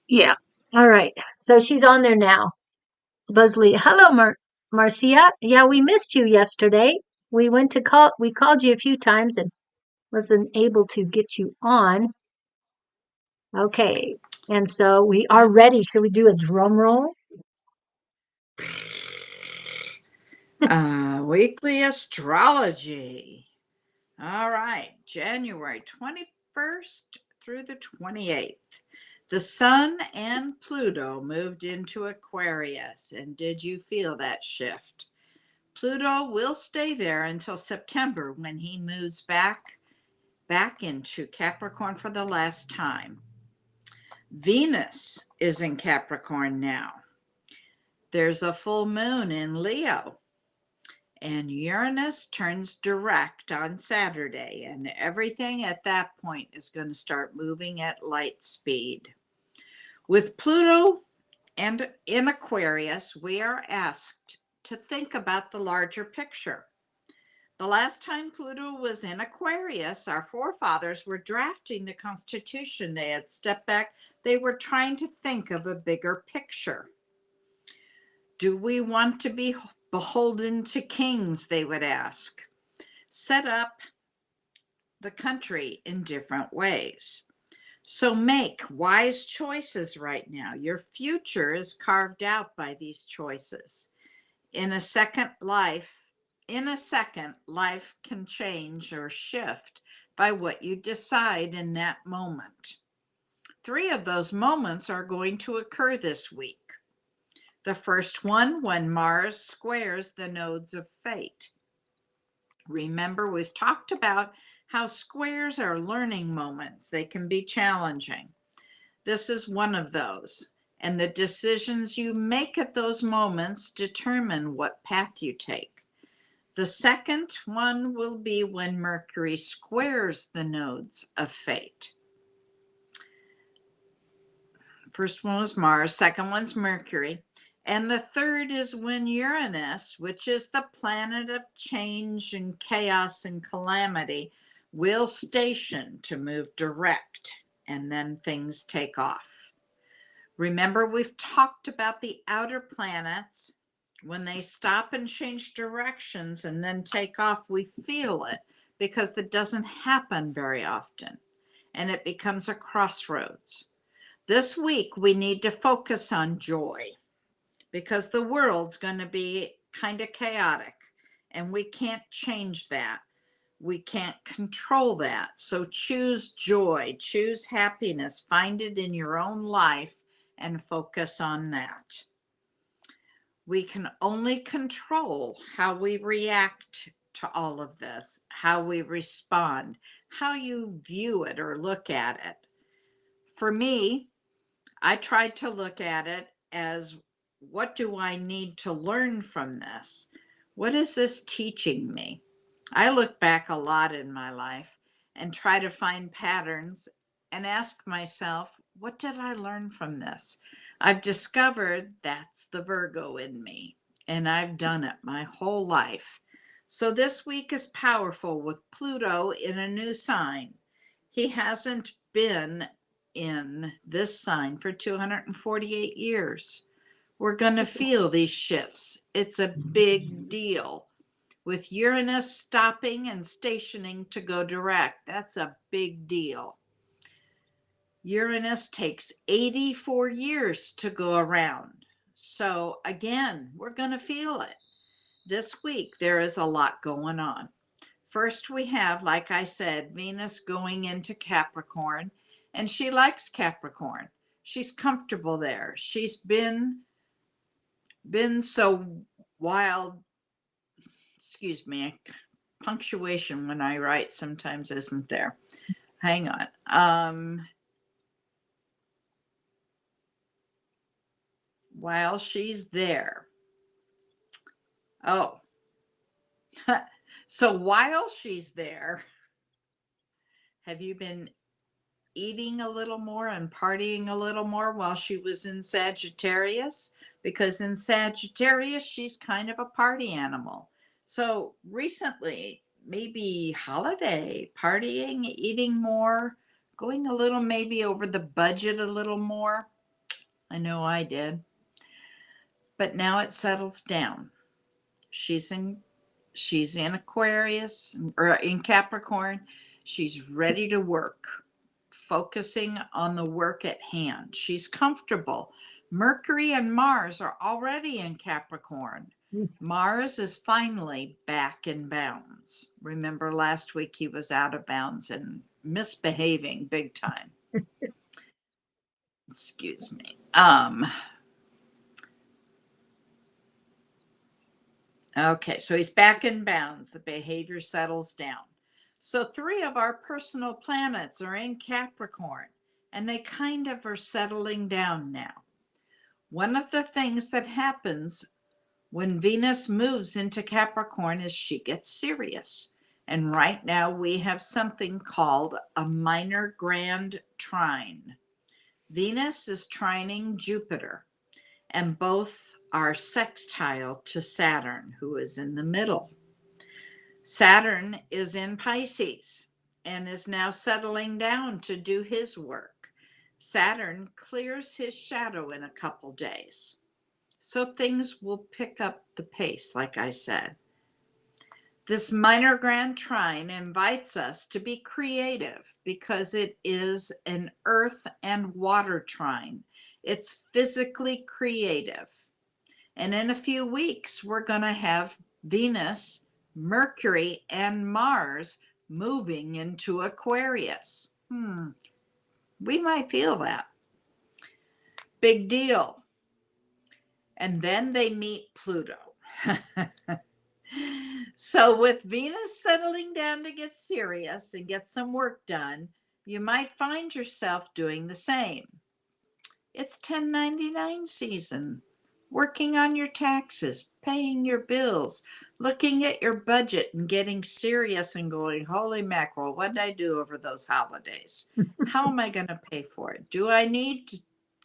Yeah. All right. So she's on there now. Buzzley. Hello, Marcia. Yeah, we missed you yesterday. We called you a few times and wasn't able to get you on. Okay. And so we are ready. Should we do a drum roll? Weekly astrology. All right, January 21st through the 28th. The Sun and Pluto moved into Aquarius. And did you feel that shift? Pluto will stay there until September when he moves back into Capricorn for the last time. Venus is in Capricorn now. There's a full moon in Leo. And Uranus turns direct on Saturday, and everything at that point is going to start moving at light speed. With Pluto and in Aquarius, we are asked to think about the larger picture. The last time Pluto was in Aquarius, our forefathers were drafting the Constitution. They had stepped back. They were trying to think of a bigger picture. Do we want to be beholden to kings? They would ask. Set up the country in different ways. So make wise choices right now. Your future is carved out by these choices. In a second, life can change or shift by what you decide in that moment. 3 of those moments are going to occur this week. The first one, when Mars squares the nodes of fate. Remember, we've talked about how squares are learning moments. They can be challenging. This is one of those. And the decisions you make at those moments determine what path you take. The second one will be when Mercury squares the nodes of fate. First one was Mars, second one's Mercury. And the third is when Uranus, which is the planet of change and chaos and calamity, will station to move direct, and then things take off. Remember, we've talked about the outer planets. When they stop and change directions and then take off, we feel it because that doesn't happen very often, and it becomes a crossroads. This week, we need to focus on joy, because the world's going to be kind of chaotic and we can't change that. We can't control that. So choose joy, choose happiness, find it in your own life and focus on that. We can only control how we react to all of this, how we respond, how you view it or look at it. For me, I tried to look at it as, what do I need to learn from this? What is this teaching me? I look back a lot in my life and try to find patterns and ask myself, what did I learn from this? I've discovered that's the Virgo in me, and I've done it my whole life. So this week is powerful with Pluto in a new sign. He hasn't been in this sign for 248 years. We're going to feel these shifts. It's a big deal. With Uranus stopping and stationing to go direct, that's a big deal. Uranus takes 84 years to go around. So again, we're going to feel it. This week, there is a lot going on. First, we have, like I said, Venus going into Capricorn, and she likes Capricorn. She's comfortable there. She's been so wild. Excuse me, punctuation when I write sometimes isn't there. Hang on. While she's there. Oh. So while she's there, have you been eating a little more and partying a little more while she was in Sagittarius? Because in Sagittarius, she's kind of a party animal. So recently, maybe holiday, partying, eating more, going a little maybe over the budget a little more. I know I did. But now it settles down. She's in Aquarius or in Capricorn. She's ready to work, focusing on the work at hand. She's comfortable. Mercury and Mars are already in Capricorn. Mars is finally back in bounds. Remember last week he was out of bounds and misbehaving big time. Excuse me. Okay, so he's back in bounds. The behavior settles down. So 3 of our personal planets are in Capricorn, and they kind of are settling down now. One of the things that happens when Venus moves into Capricorn is she gets serious. And right now we have something called a minor grand trine. Venus is trining Jupiter, and both are sextile to Saturn, who is in the middle. Saturn is in Pisces and is now settling down to do his work. Saturn clears his shadow in a couple days. So things will pick up the pace, like I said. This minor grand trine invites us to be creative because it is an earth and water trine. It's physically creative. And in a few weeks, we're going to have Venus, Mercury, and Mars moving into Aquarius. We might feel that. Big deal. And then they meet Pluto. So with Venus settling down to get serious and get some work done, you might find yourself doing the same. It's 1099 season. Working on your taxes, paying your bills, looking at your budget and getting serious and going, holy mackerel, what did I do over those holidays? How am I going to pay for it? Do I need to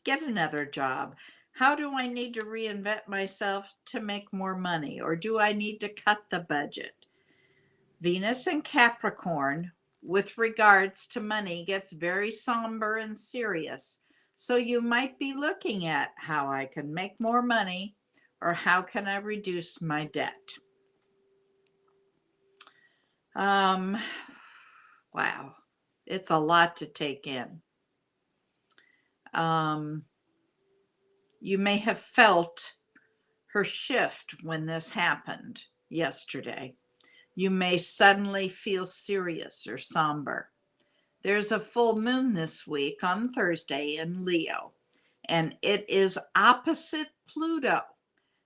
get another job? How do I need to reinvent myself to make more money? Or do I need to cut the budget? Venus in Capricorn, with regards to money, gets very somber and serious. So you might be looking at how I can make more money or how can I reduce my debt. Wow, it's a lot to take in. You may have felt her shift when this happened yesterday. You may suddenly feel serious or somber. There's a full moon this week on Thursday in Leo, and it is opposite Pluto.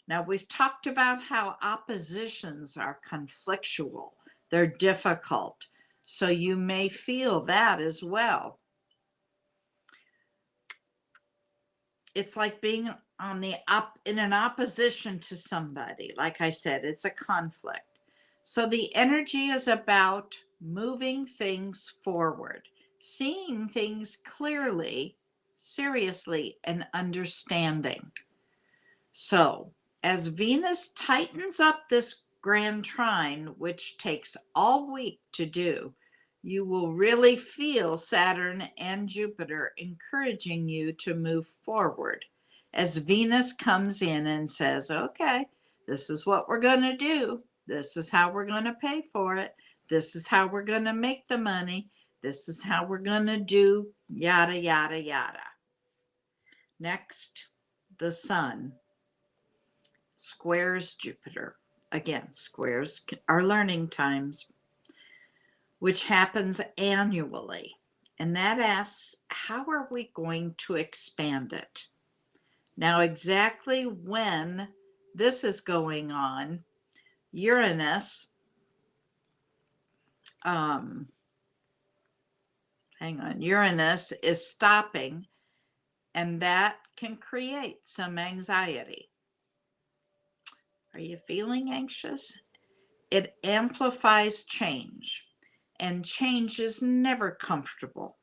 Now, we've talked about how oppositions are conflictual, they're difficult, so you may feel that as well. It's like being in an opposition to somebody. Like I said, it's a conflict. So the energy is about moving things forward, seeing things clearly, seriously, and understanding. So as Venus tightens up this grand trine, which takes all week to do, you will really feel Saturn and Jupiter encouraging you to move forward as Venus comes in and says, okay, this is what we're going to do. This is how we're going to pay for it. This is how we're going to make the money. This is how we're going to do yada, yada, yada. Next, the sun squares Jupiter. Again, squares are learning times, which happens annually. And that asks, how are we going to expand it? Now, exactly when this is going on, Uranus, Uranus is stopping, and that can create some anxiety. Are you feeling anxious? It amplifies change, and change is never comfortable.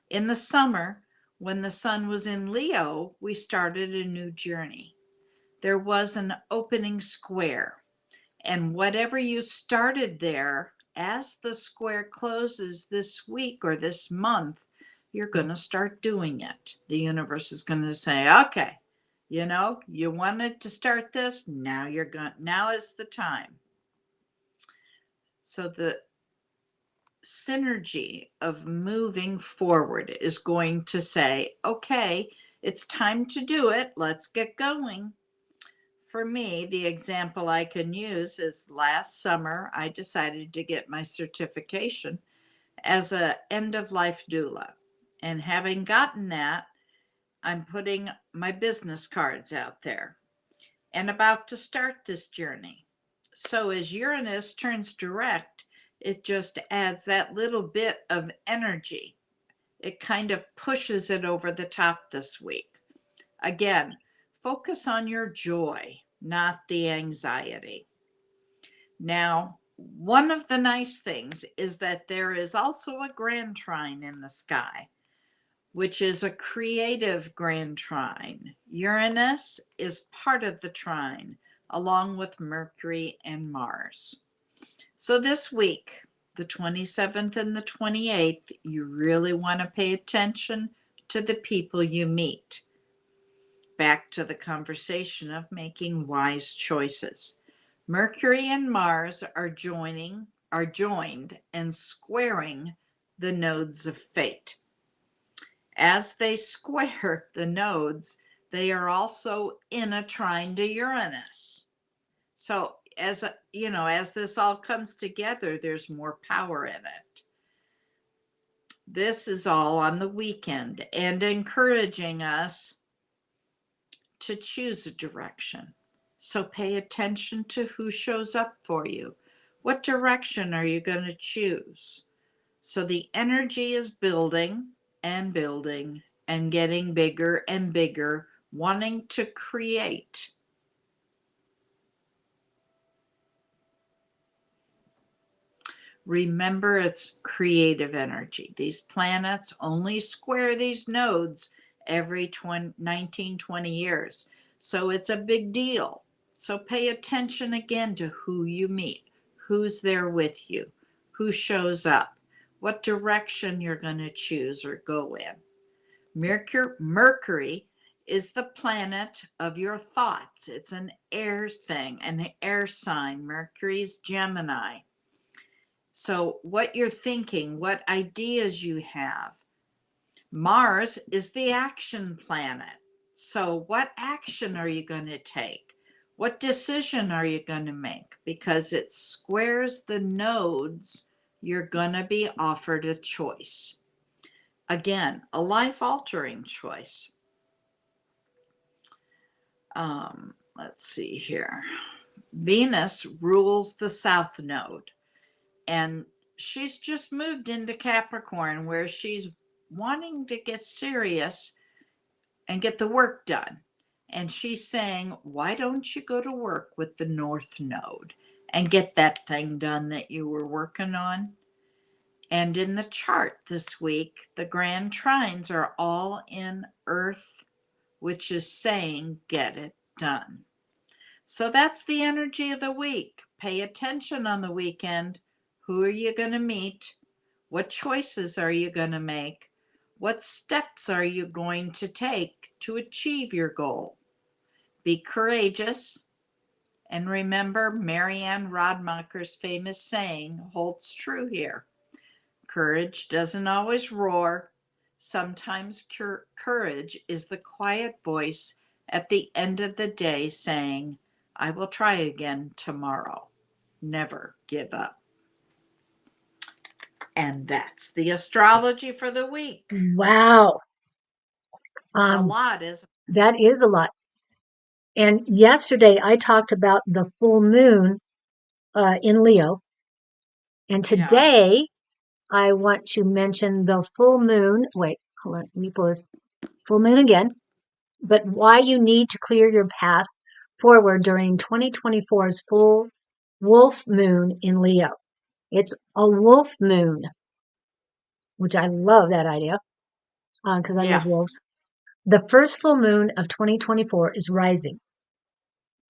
In the summer, when the sun was in Leo, we started a new journey. There was an opening square, and whatever you started there, as the square closes this week or this month, you're going to start doing it. The universe is going to say, okay, you wanted to start this. Now now is the time. So the synergy of moving forward is going to say, okay, it's time to do it. Let's get going. For me, the example I can use is last summer, I decided to get my certification as a end of life doula. And having gotten that, I'm putting my business cards out there and about to start this journey. So as Uranus turns direct, it just adds that little bit of energy. It kind of pushes it over the top this week. Again, focus on your joy, not the anxiety. Now, one of the nice things is that there is also a grand trine in the sky, which is a creative grand trine. Uranus is part of the trine, along with Mercury and Mars. So this week, the 27th and the 28th, you really want to pay attention to the people you meet. Back to the conversation of making wise choices. Mercury and Mars are joined and squaring the nodes of fate. As they square the nodes, they are also in a trine to Uranus. So as this all comes together, there's more power in it. This is all on the weekend and encouraging us to choose a direction. So pay attention to who shows up for you. What direction are you going to choose? So the energy is building and building and getting bigger and bigger, wanting to create. Remember, it's creative energy. These planets only square these nodes every 19, 20 years. So it's a big deal. So pay attention again to who you meet, who's there with you, who shows up, what direction you're going to choose or go in. Mercury is the planet of your thoughts. It's an air thing, an air sign. Mercury's Gemini. So what you're thinking, what ideas you have. Mars is the action planet. So what action are you going to take? What decision are you going to make? Because it squares the nodes, you're going to be offered a choice. Again, a life-altering choice. Let's see here. Venus rules the south node. And she's just moved into Capricorn, where she's wanting to get serious and get the work done. And she's saying, why don't you go to work with the North Node and get that thing done that you were working on? And in the chart this week, the grand trines are all in Earth, which is saying, get it done. So that's the energy of the week. Pay attention on the weekend. Who are you going to meet? What choices are you going to make? What steps are you going to take to achieve your goal? Be courageous. And remember, Marianne Rodmacher's famous saying holds true here. Courage doesn't always roar. Sometimes courage is the quiet voice at the end of the day saying, I will try again tomorrow. Never give up. And that's the astrology for the week. Wow. It's a lot, isn't it? That is a lot. And yesterday I talked about the full moon in Leo. And today I want to mention the full moon. Wait, hold on. Let me pull this full moon again. But why you need to clear your path forward during 2024's full wolf moon in Leo. It's a wolf moon, which I love that idea because I love wolves. The first full moon of 2024 is rising,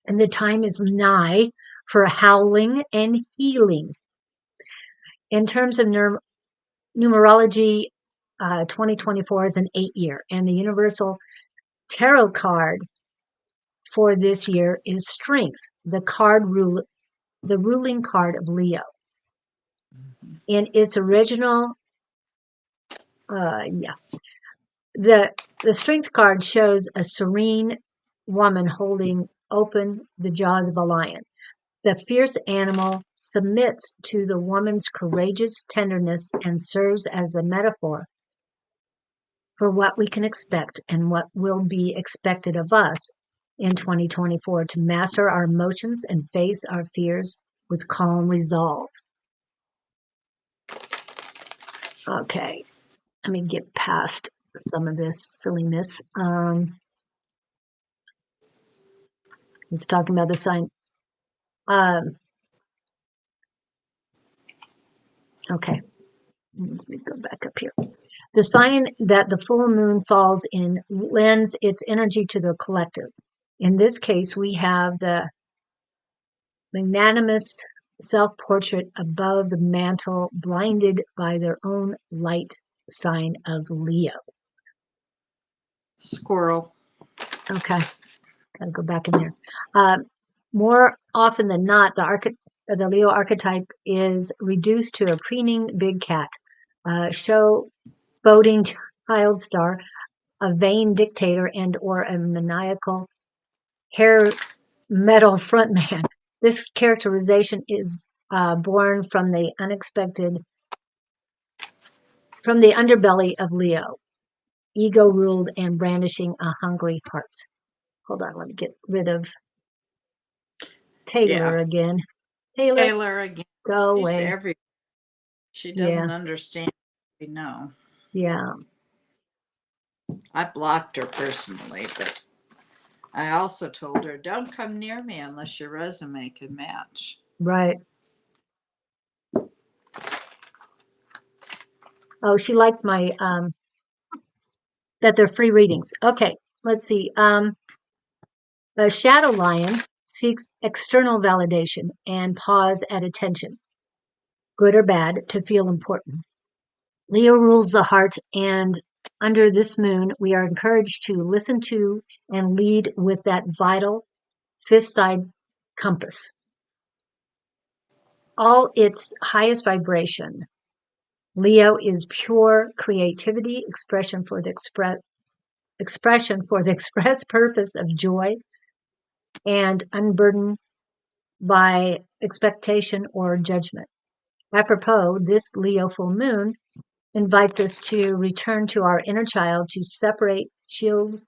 and the time is nigh for howling and healing. In terms of numerology, 2024 is an 8-year, and the universal tarot card for this year is Strength, the ruling card of Leo. In its original, the Strength card shows a serene woman holding open the jaws of a lion. The fierce animal submits to the woman's courageous tenderness and serves as a metaphor for what we can expect and what will be expected of us in 2024 to master our emotions and face our fears with calm resolve. Okay, let me get past some of this silliness. It's talking about the sign. Okay, let me go back up here. The sign that the full moon falls in lends its energy to the collective. In this case, we have the magnanimous self-portrait above the mantle, blinded by their own light sign of Leo. Squirrel. Okay, gotta go back in there. More often than not, the Leo archetype is reduced to a preening big cat, boding child star, a vain dictator, and or a maniacal hair metal frontman. This characterization is born from the underbelly of Leo, ego-ruled and brandishing a hungry heart. Hold on, let me get rid of Taylor again. Taylor again. Go away. She doesn't understand. We know. Yeah. I blocked her personally, but I also told her, don't come near me unless your resume can match. Right. Oh, she likes my, that they're free readings. Okay, let's see. A shadow lion seeks external validation and pause at attention, good or bad, to feel important. Leo rules the heart, and under this moon, we are encouraged to listen to and lead with that vital fist-side compass. All its highest vibration. Leo is pure creativity, expression for the express purpose of joy, and unburdened by expectation or judgment. Apropos, this Leo full moon invites us to return to our inner child, to separate, shield,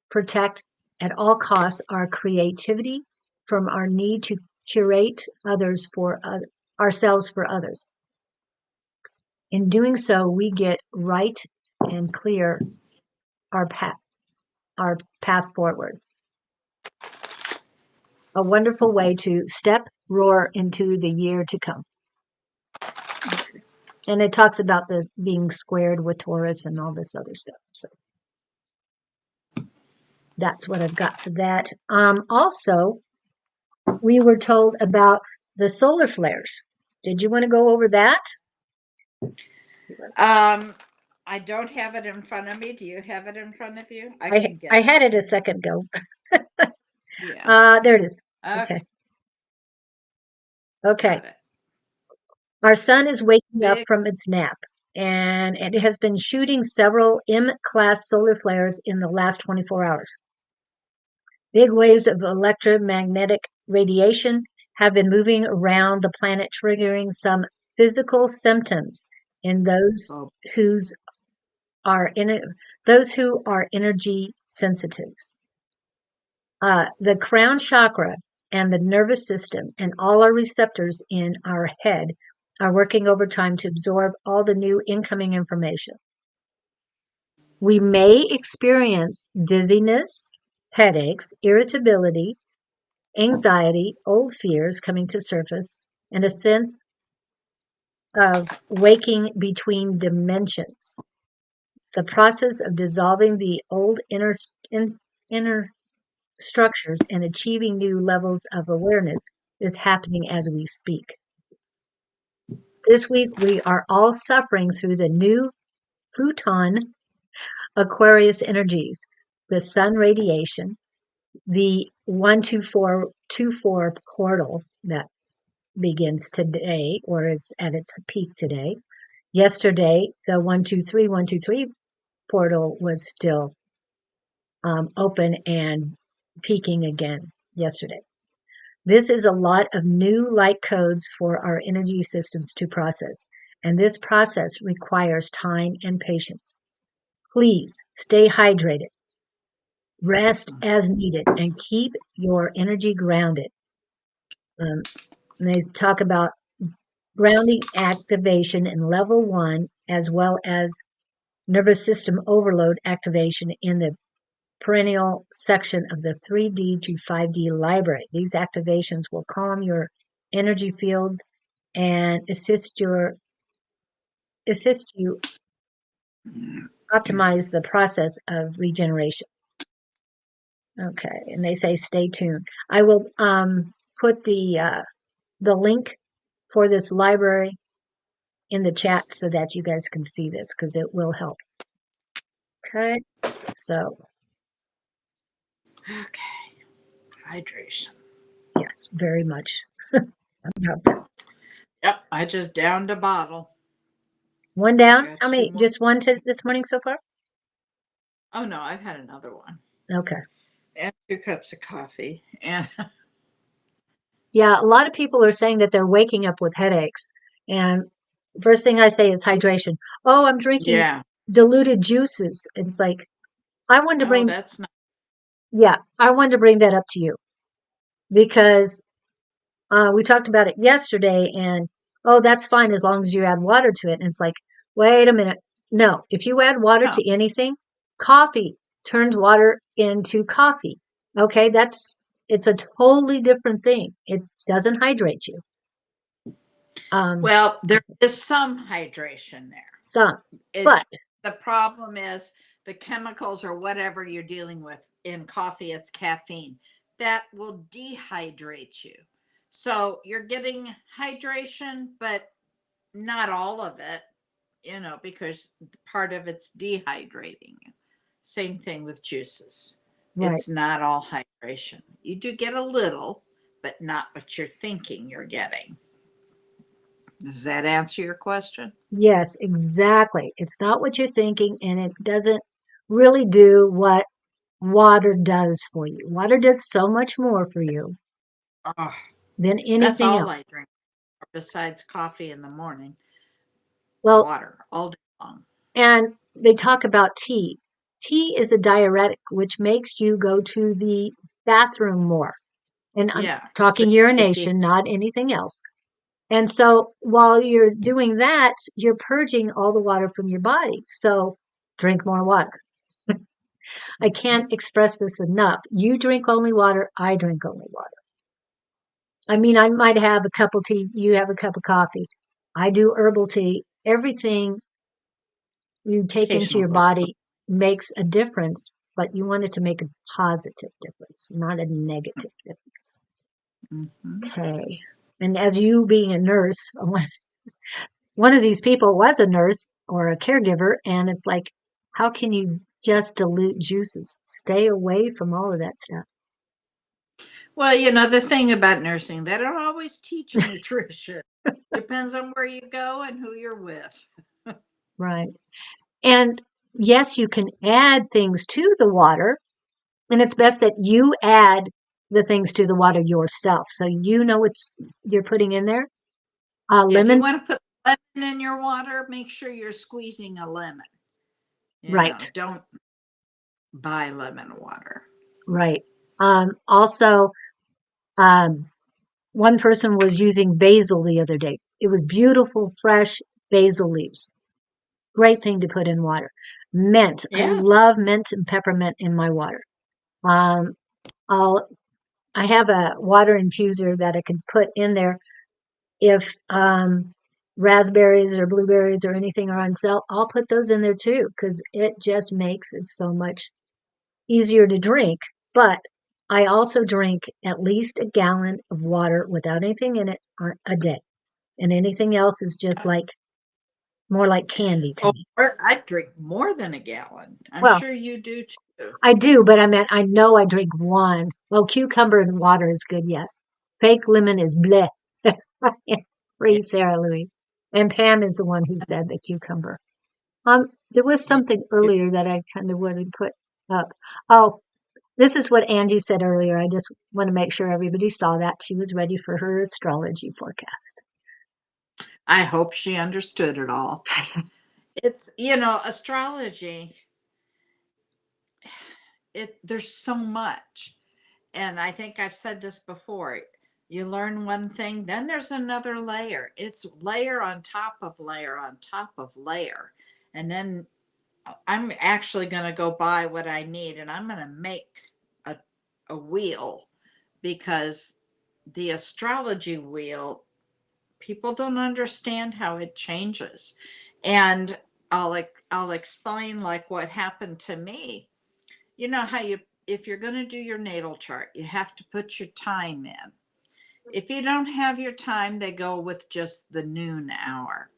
protect at all costs our creativity from our need to curate ourselves for others. In doing so, we get right and clear our path forward. A wonderful way to roar into the year to come. And it talks about the being squared with Taurus and all this other stuff. So that's what I've got for that. Also, we were told about the solar flares. Did you want to go over that? I don't have it in front of me. Do you have it in front of you? I had it a second ago. Yeah. There it is. Okay. Our sun is waking up from its nap, and it has been shooting several M-class solar flares in the last 24 hours. Big waves of electromagnetic radiation have been moving around the planet, triggering some physical symptoms in those who are energy sensitive. The crown chakra and the nervous system and all our receptors in our head are working overtime to absorb all the new incoming information. We may experience dizziness, headaches, irritability, anxiety, old fears coming to surface, and a sense of waking between dimensions. The process of dissolving the old inner structures and achieving new levels of awareness is happening as we speak. This week, we are all suffering through the new Pluton Aquarius energies, the sun radiation, the 12424 portal that begins today, or it's at its peak today. Yesterday, the 123 portal was still open and peaking again yesterday. This is a lot of new light codes for our energy systems to process, and this process requires time and patience. Please stay hydrated, rest as needed, and keep your energy grounded. And they talk about grounding activation in level 1, as well as nervous system overload activation in the perennial section of the 3D to 5D library. These activations will calm your energy fields and assist you optimize the process of regeneration. Okay, and they say stay tuned. I will put the link for this library in the chat so that you guys can see this, because it will help. Okay, so Okay. Hydration. yes, very much about that. Yep. I just downed a bottle. One down. Got How two many? more. Just one this morning so far? Oh, no, I've had another one. Okay. And 2 cups of coffee. And Yeah, a lot of people are saying that they're waking up with headaches. And first thing I say is hydration. Oh, I'm drinking yeah. diluted juices. It's like, I wanted to Oh, bring, that's not. yeah, I wanted to bring that up to you because we talked about it yesterday, and oh, that's fine as long as you add water to it. And it's like, wait a minute. No, if you add water No. to anything, coffee turns water into coffee. Okay, it's a totally different thing. It doesn't hydrate you. Well, there is some hydration there. Some, It's but the problem is the chemicals or whatever you're dealing with in coffee, it's caffeine that will dehydrate you. So you're getting hydration, but not all of it, because part of it's dehydrating you. Same thing with juices. right. It's not all hydration. You do get a little, but not what you're thinking you're getting. Does that answer your question? Yes, exactly. It's not what you're thinking, and it doesn't really do what water does for you. Water does so much more for you Oh, than that's anything all else. I drink besides coffee in the morning. Well, Water all day long. and they talk about tea. Tea is a diuretic, which makes you go to the bathroom more. And I'm Yeah. So talking you get urination, not anything else. And so while you're doing that, you're purging all the water from your body. So drink more water. I can't express this enough. You drink only water, I drink only water. I mean, I might have a cup of tea, you have a cup of coffee. I do herbal tea. Everything you take into occasional your herbal. body makes a difference, but you want it to make a positive difference, not a negative difference. Mhm. Okay. And as you being a nurse, one of these people was a nurse or a caregiver, and it's like, how can you just dilute juices? Stay away from all of that stuff. Well, the thing about nursing, they don't always teach nutrition. Depends on where you go and who you're with. Right. And yes, you can add things to the water, and it's best that you add the things to the water yourself. So you know what you're putting in there. If you Lemons, want to put lemon in your water, make sure you're squeezing a lemon. right, Don't buy lemon water. right. Also, um, one person was using basil the other day. It was beautiful, fresh basil leaves. Great thing to put in water. Mint. I Yeah. love mint and peppermint in my water. Um, I have a water infuser that I can put in there if raspberries or blueberries or anything are on sale. I'll put those in there too because it just makes it so much easier to drink. But I also drink at least a gallon of water without anything in it a day. And anything else is just like more like candy to Oh, me. I drink more than a gallon. I'm Well, sure you do too. I do, but I meant I know I drink one. Well, cucumber and water is good, yes. Fake lemon is bleh. Yeah, Free Sarah Louise. And Pam is the one who said the cucumber. There was yeah. something earlier that I kind of wanted to put up. Oh, this is what Angie said earlier. I just want to make sure everybody saw that. She was ready for her astrology forecast. I hope she understood it all. It's, astrology, there's so much. And I think I've said this before. You learn one thing, then there's another layer. It's layer on top of layer on top of layer. And then I'm actually going to go buy what I need and I'm going to make a, a wheel because the astrology wheel, people don't understand how it changes. And I'll explain like what happened to me. You know how if you're going to do your natal chart, you have to put your time in. If you don't have your time, they go with just the noon hour.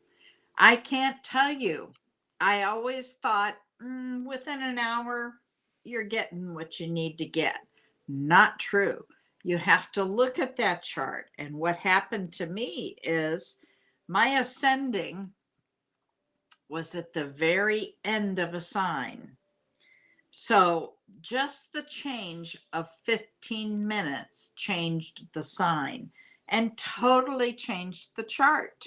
I can't tell you. I always thought within an hour, you're getting what you need to get. Not true. You have to look at that chart. And what happened to me is my ascending was at the very end of a sign. So just the change of 15 minutes changed the sign and totally changed the chart.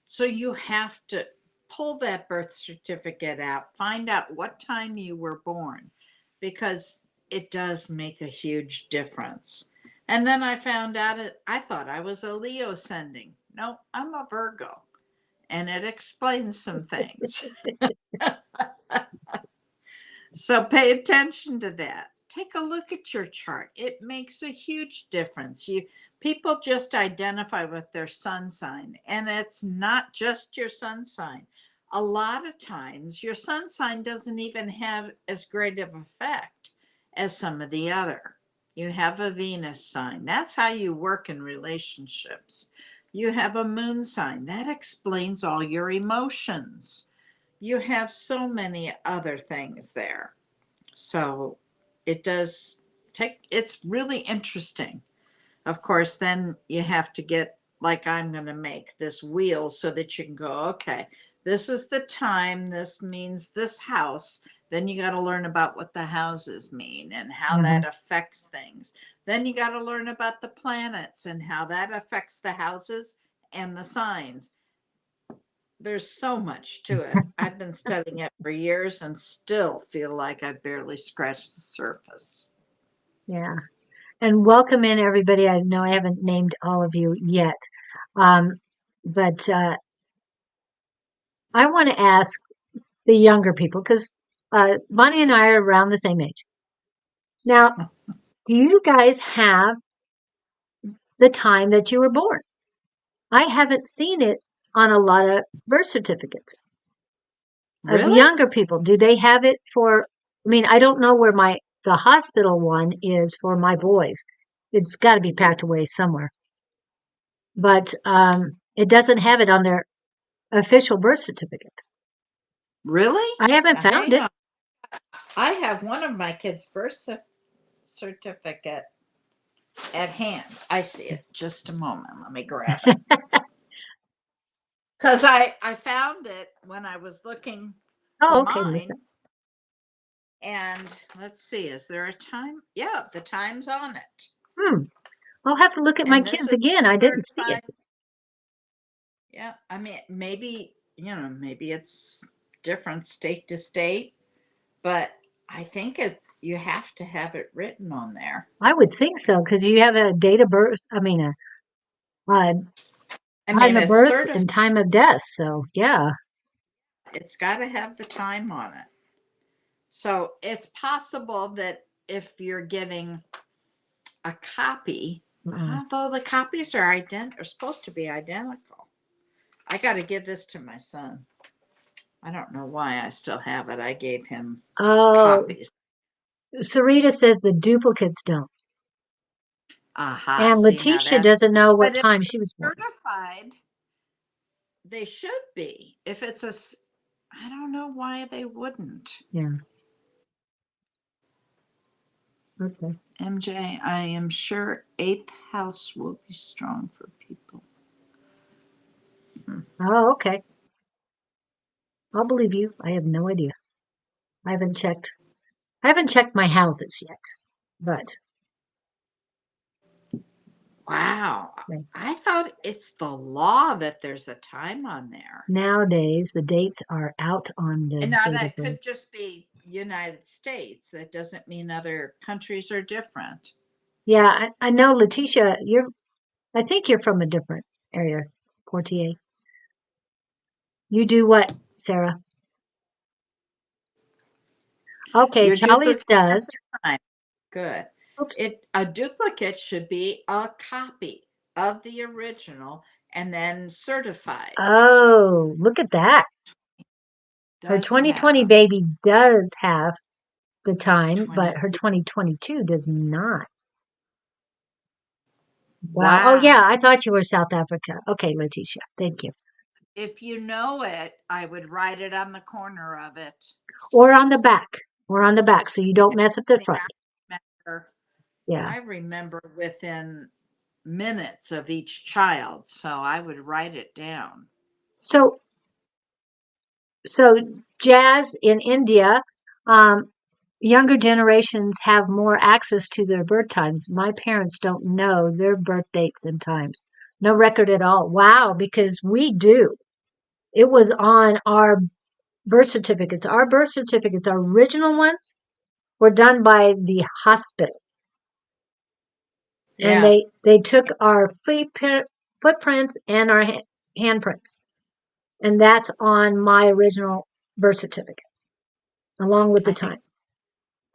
So you have to pull that birth certificate out, find out what time you were born, because it does make a huge difference. And then I found out I thought I was a Leo sending. No, I'm a Virgo. And it explains some things. So pay attention to that. Take a look at your chart. It makes a huge difference. People just identify with their sun sign, and it's not just your sun sign. A lot of times your sun sign doesn't even have as great of effect as some of the other. You have a Venus sign. That's how you work in relationships. You have a moon sign. That explains all your emotions. You have so many other things there. So it does it's really interesting. Of course, then you have to get, like I'm going to make this wheel so that you can go, okay, this is the time, this means this house. Then you got to learn about what the houses mean and how Mhm. that affects things. Then you got to learn about the planets and how that affects the houses and the signs. There's so much to it. I've been studying it for years and still feel like I've barely scratched the surface. Yeah. And welcome in everybody. I know I haven't named all of you yet. Um, but I want to ask the younger people because Bonnie and I are around the same age. Now, do you guys have the time that you were born? I haven't seen it on a lot of birth certificates of Really? younger people. Do they have it for? I mean, I don't know where the hospital one is for my boys. It's got to be packed away somewhere, but it doesn't have it on their official birth certificate. Really? I haven't Now, found hang it. on. I have one of my kids' certificate at hand. I see it. Just a moment. Let me grab it. Because I found it when I was looking for Oh, okay, Lisa. mine. And let's see, is there a time? Yeah, the time's on it. Hmm. I'll have to look at my And this kids is again. I didn't see it. certified. Yeah, I mean, maybe it's different state to state, but I think you have to have it written on there. I would think so because you have a date of birth. I mean, a I time mean, of it's birth certified. and time of death. So yeah. It's got to have the time on it. So it's possible that if you're getting a copy, Mm. although the copies are supposed to be identical. I got to give this to my son. I don't know why I still have it. I gave him Oh, copies. Sarita says the duplicates don't. Aha, And see now Letitia that's, doesn't know what but if time it's she was born. certified, they should be. If it's I don't know why they wouldn't. Yeah. Okay. MJ, I am sure eighth house will be strong for people. Oh, okay. I'll believe you. I have no idea. I haven't checked. I haven't checked my houses yet, but Wow. okay. I thought it's the law that there's a time on there. Nowadays the dates are out on the And now date of that could birth. just be United States. That doesn't mean other countries are different. Yeah, I know, Letitia. I think you're from a different area, Portier. You do what, Sarah? Okay, Your Charlie's duplicate has does. a time. Good. Oops. A duplicate should be a copy of the original and then certified. Oh, look at that. Her Does 2020 have baby does have the time, 20. but her 2022 does not. Wow. Oh, yeah, Wow. I thought you were South Africa. Okay, Letitia. Thank you. If you know it, I would write it on the corner of it. Or on the back. Or on the back, so you don't mess up the Yeah, front. remember, Yeah. I remember within minutes of each child, so I would write it down. So, so Jazz in India, younger generations have more access to their birth times. My parents don't know their birth dates and times. No record at all. Wow, because we do. It was on our birth certificates. Our birth certificates, our original ones, were done by the hospital. And Yeah, they took our footprints and our handprints. And that's on my original birth certificate, along with the I think time.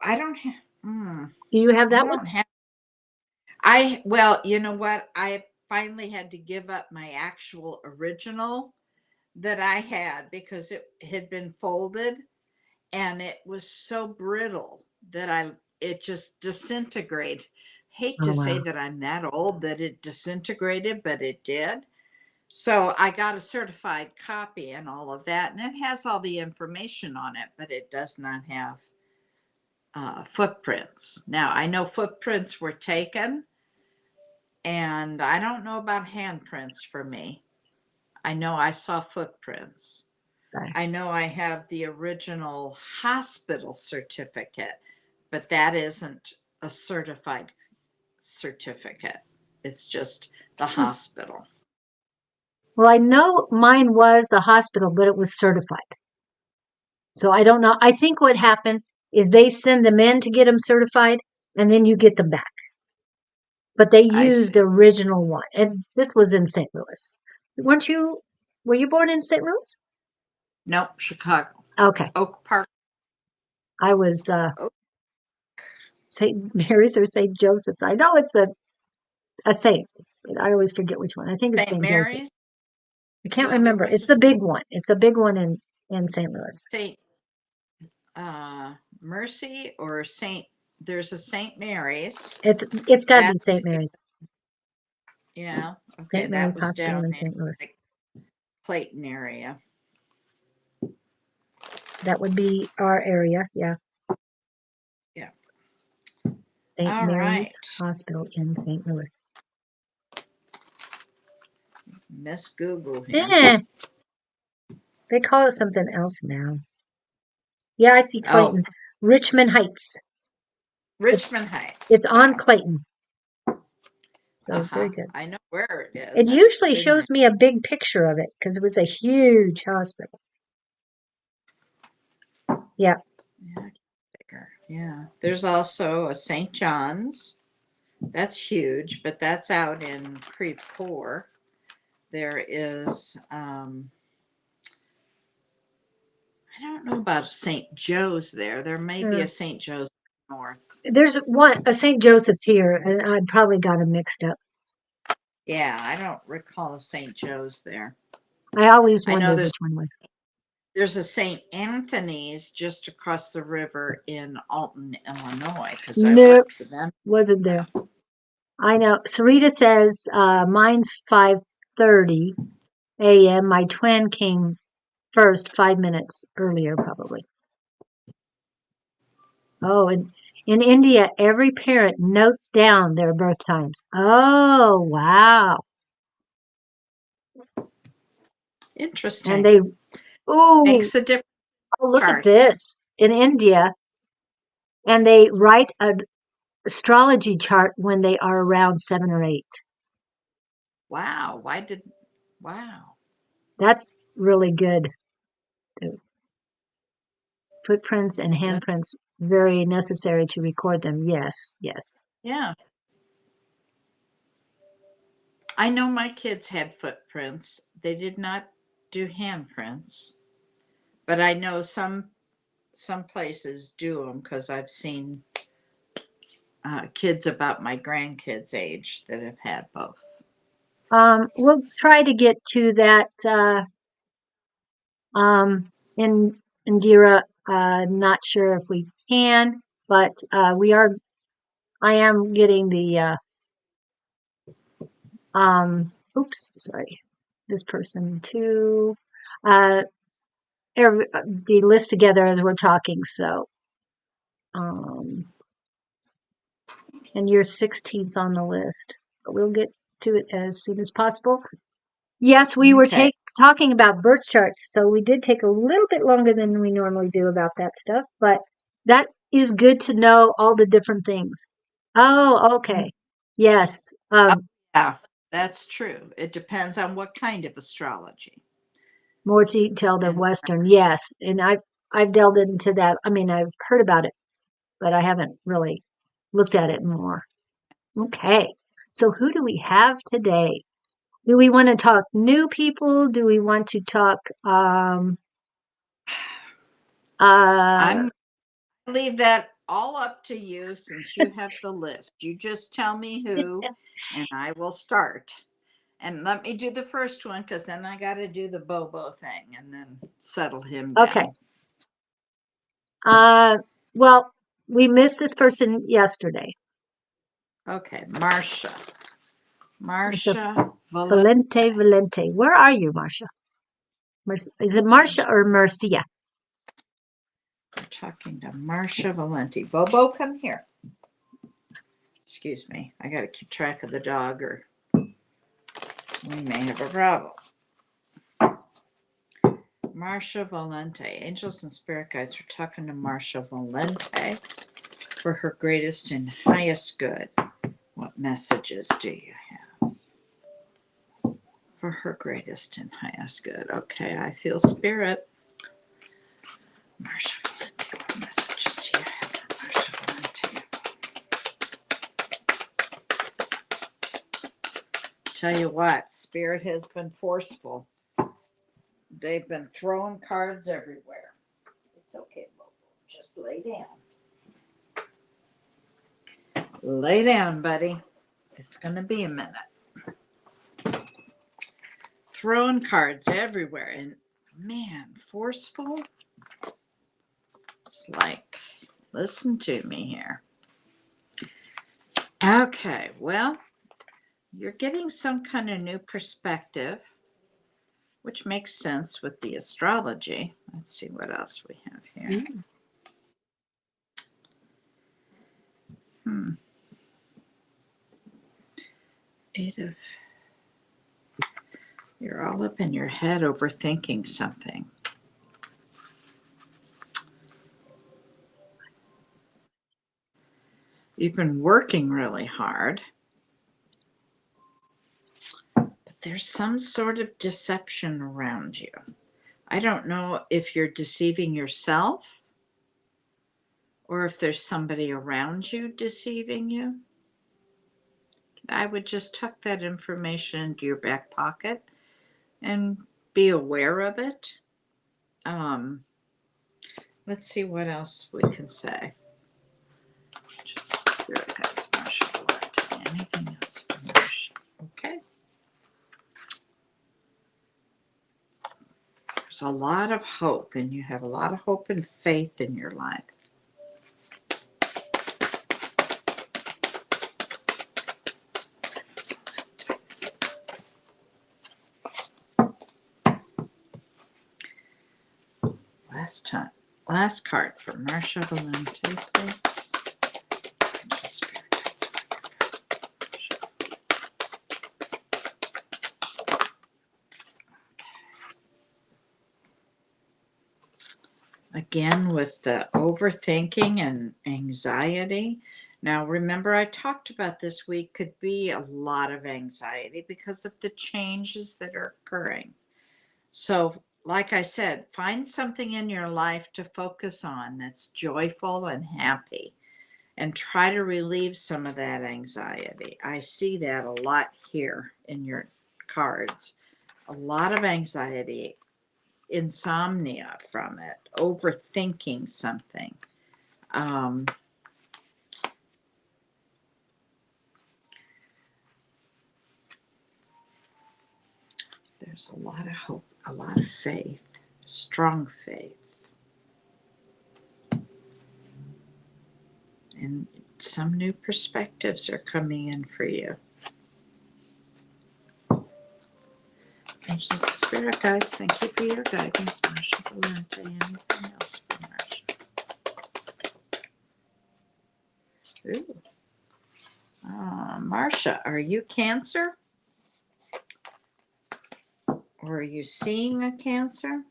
I don't have. Mm, Do you have I that one? don't have. I well, you know what? I finally had to give up my actual original that I had because it had been folded and it was so brittle that it just disintegrated. Hate Oh, to say wow. that I'm that old that it disintegrated, but it did. So I got a certified copy and all of that, and it has all the information on it, but it does not have footprints. Now I know footprints were taken, and I don't know about handprints for me. I know I saw footprints. Okay. I know I have the original hospital certificate, but that isn't a certified certificate. It's just the Hmm. hospital. Well, I know mine was the hospital, but it was certified. So I don't know. I think what happened is they send them in to get them certified, and then you get them back. But they I used the see. original one. And this was in St. Louis. Weren't you, were you born in St. Louis? Nope, Chicago. Okay. Oak Park. I was Oak, St. Mary's or St. Joseph's. I know it's a saint, but I always forget which one. I think it's St. St. Joseph's. Mary's. I can't Well, there remember. was It's a the big one. It's a big one in St. Louis. St. Mercy or St. There's a St. Mary's. It's got to be That's St. Mary's. yeah. Okay, St. that Mary's was Hospital down in in St. Louis. like Clayton area. That would be our area. Yeah. Yeah. St. All right. Mary's Hospital in St. Louis. Miss Google here. Eh, they call it something else now. Yeah, I see Oh, Clayton. Richmond Heights. It's Richmond Heights. it's on Wow. Clayton. So very Uh-huh. good. I know where it It is. I've usually been shows there. me a big picture of it because it was a huge hospital. Yeah. Yeah, bigger. Yeah. There's also a St. John's. That's huge, but that's out in Creve Coeur. There is I don't know about St. Joe's there. There may be Uh, a St. Joe's north. there's one, a St. Joseph's here, and I probably got them mixed up. Yeah, I don't recall a St. Joe's there. I always I know wondered which one was. there's a St. Anthony's just across the river in Alton, Illinois, because I Nope, worked for them. wasn't there. I know. Sarita says mine's 5:30, a.m. My twin came first 5 minutes earlier, probably. Oh, and in India, every parent notes down their birth times. Oh, wow. And Interesting. they, oh, Makes a difference. look at Charts. this. In India, and they write an astrology chart when they are around 7 or 8. Wow. Wow. That's really good. Footprints and That- handprints, very necessary to record them. Yes, yes. yeah. I know my kids had footprints. They did not do handprints, but I know some places do them because I've seen kids about my grandkids' age that have had both. We'll try to get to that in Indira. Not sure if we can, but we are. I am getting the oops, sorry, this person too. Uh, the list together as we're talking. So, um, and you're 16th on the list, but we'll get to it as soon as possible. Yes, we were Okay. talking about birth charts, so we did take a little bit longer than we normally do about that stuff, but that is good to know all the different things. Oh, Mm. okay. Yes. Oh, yeah, that's true. It depends on what kind of astrology. More detailed than And Western. Yes. And I've delved into that. I mean, I've heard about it, but I haven't really looked at it more. Okay. So who do we have today? Do we want to talk new people? Do we want to talk uh I'm leave that all up to you since you have the list. You just tell me who, and I will start. And let me do the first one because then I got to do the Bobo thing and then settle him okay. down. Uh well, we missed this person yesterday. Okay, Marcia. Marcia Marcia Valente. Valente. Where are you, Marcia? Is it Marcia or Marcia? We're talking to Marcia Valente. Bobo, come here. Excuse me. I got to keep track of the dog or we may have a problem. Marcia Valente. Angels and spirit guides are talking to Marcia Valente for her greatest and highest good. What messages do you have for her greatest and highest good? Okay, I feel spirit. Marcia Valente, what messages do you have for Marcia Valente? Tell you what, spirit has been forceful. They've been throwing cards everywhere. It's okay, Bobo. Just lay down. Lay down, buddy. It's going to be a minute. Throwing cards everywhere. And man, forceful. It's like, listen to me here. Okay, well, you're getting some kind of new perspective, which makes sense with the astrology. Let's see what else we have here. Eight of, you're all up in your head overthinking something. You've been working really hard, but there's some sort of deception around you. I don't know if you're deceiving yourself or if there's somebody around you deceiving you. I would just tuck that information into your back pocket and be aware of it. Um, let's see what else we can say. Just spirit guides, Marcia Valente. Anything else for Marcia? Okay. There's a lot of hope, and you have a lot of hope and faith in your life. Last card for Marcia Valente, please. Again, with the overthinking and anxiety. Now, remember, I talked about this week could be a lot of anxiety because of the changes that are occurring. So, like I said, find something in your life to focus on that's joyful and happy and try to relieve some of that anxiety. I see that a lot here in your cards. A lot of anxiety, insomnia from it, overthinking something. There's a lot of hope, a lot of faith, strong faith. And some new perspectives are coming in for you. Angels and spirit guides, thank you for your guidance, Marcia Valente. Anything else for Marcia? Ooh. Marcia, are you Cancer? Or are you seeing a Cancer?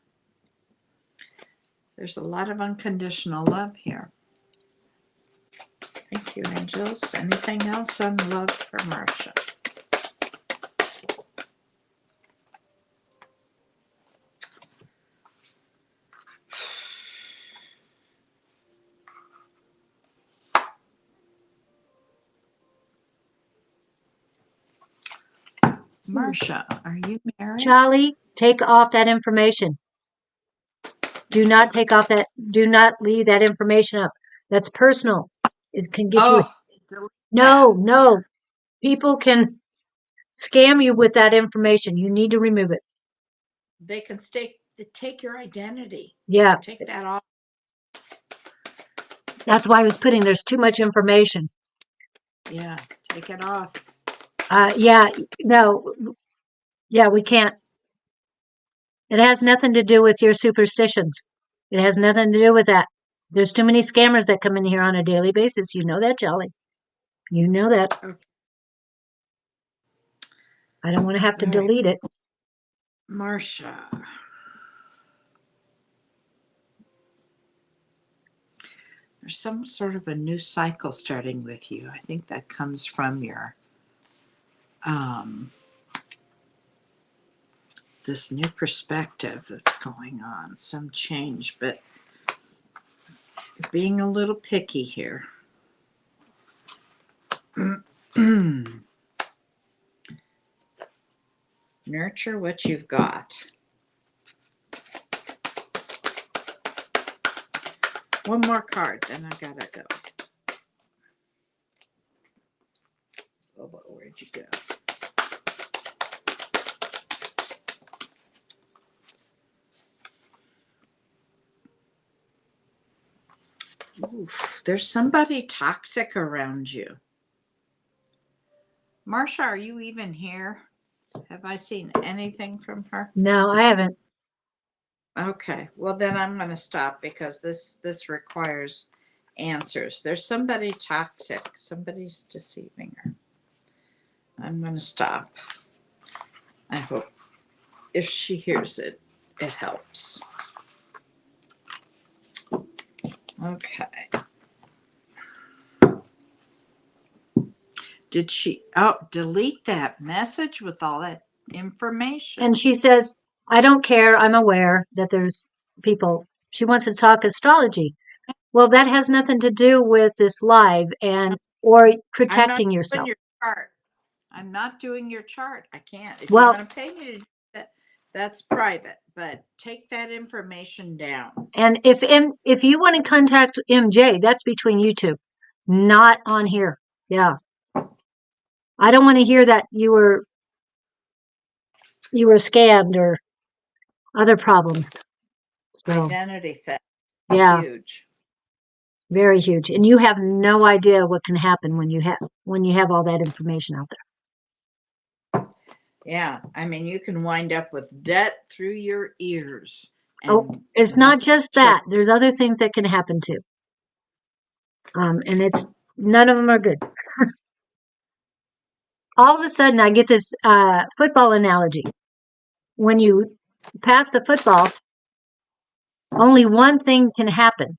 There's a lot of unconditional love here. Thank you, angels. Anything else on love for Marcia? Marcia, are you married? Charlie, take off that information. Do not take off that. Do not leave that information up. That's personal. It can get you. No. Here. People can scam you with that information. You need to remove it. They can take your identity. Yeah. Take that off. That's why I was putting there's too much information. Yeah, take it off. Yeah, no. Yeah, we can't. It has nothing to do with your superstitions. It has nothing to do with that. There's too many scammers that come in here on a daily basis. You know that, Jolly. You know that. Okay. I don't want to have to delete it. Marcia. There's some sort of a new cycle starting with you. I think that comes from your this new perspective that's going on, some change, but you're being a little picky here. Nurture what you've got. One more card, then I gotta go. Oh, where'd you go? Oof, there's somebody toxic around you. Marcia, are you even here? Have I seen anything from her? No, I haven't. Okay, well then I'm going to stop because this requires answers. There's somebody toxic. Somebody's deceiving her. I'm going to stop. I hope if she hears it, it helps. Okay. Did she delete that message with all that information? And she says, I don't care. I'm aware that there's people. She wants to talk astrology. Well, that has nothing to do with this live or protecting yourself. I'm not doing your chart. I can't. If Well, you want to pay me to do that, that's private. But take that information down. And if you want to contact MJ, that's between you two, not on here. Yeah. I don't want to hear that you were scammed or other problems. So, identity theft. Yeah. Huge. Very huge. And you have no idea what can happen when you have all that information out there. Yeah. I mean, you can wind up with debt through your ears Oh, and it's not nothing just should. that. There's other things that can happen too. And it's none of them are good. All of a sudden, I get this football analogy. When you pass the football, only one thing can happen.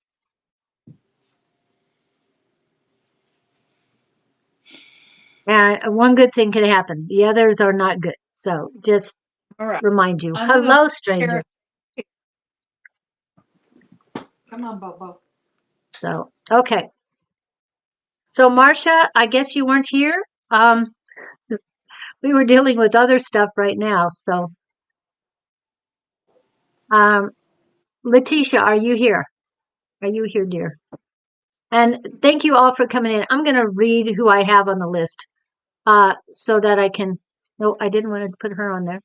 One good thing can happen. The others are not good. So just All right. remind you. I'm gonna Hello, share. stranger. Come on, Bobo. So, okay. So, Marcia, I guess you weren't here. Um, we were dealing with other stuff right now. So, um, Letitia, are you here? Are you here, dear? And thank you all for coming in. I'm going to read who I have on the list, so that I can. No, I didn't want to put her on there.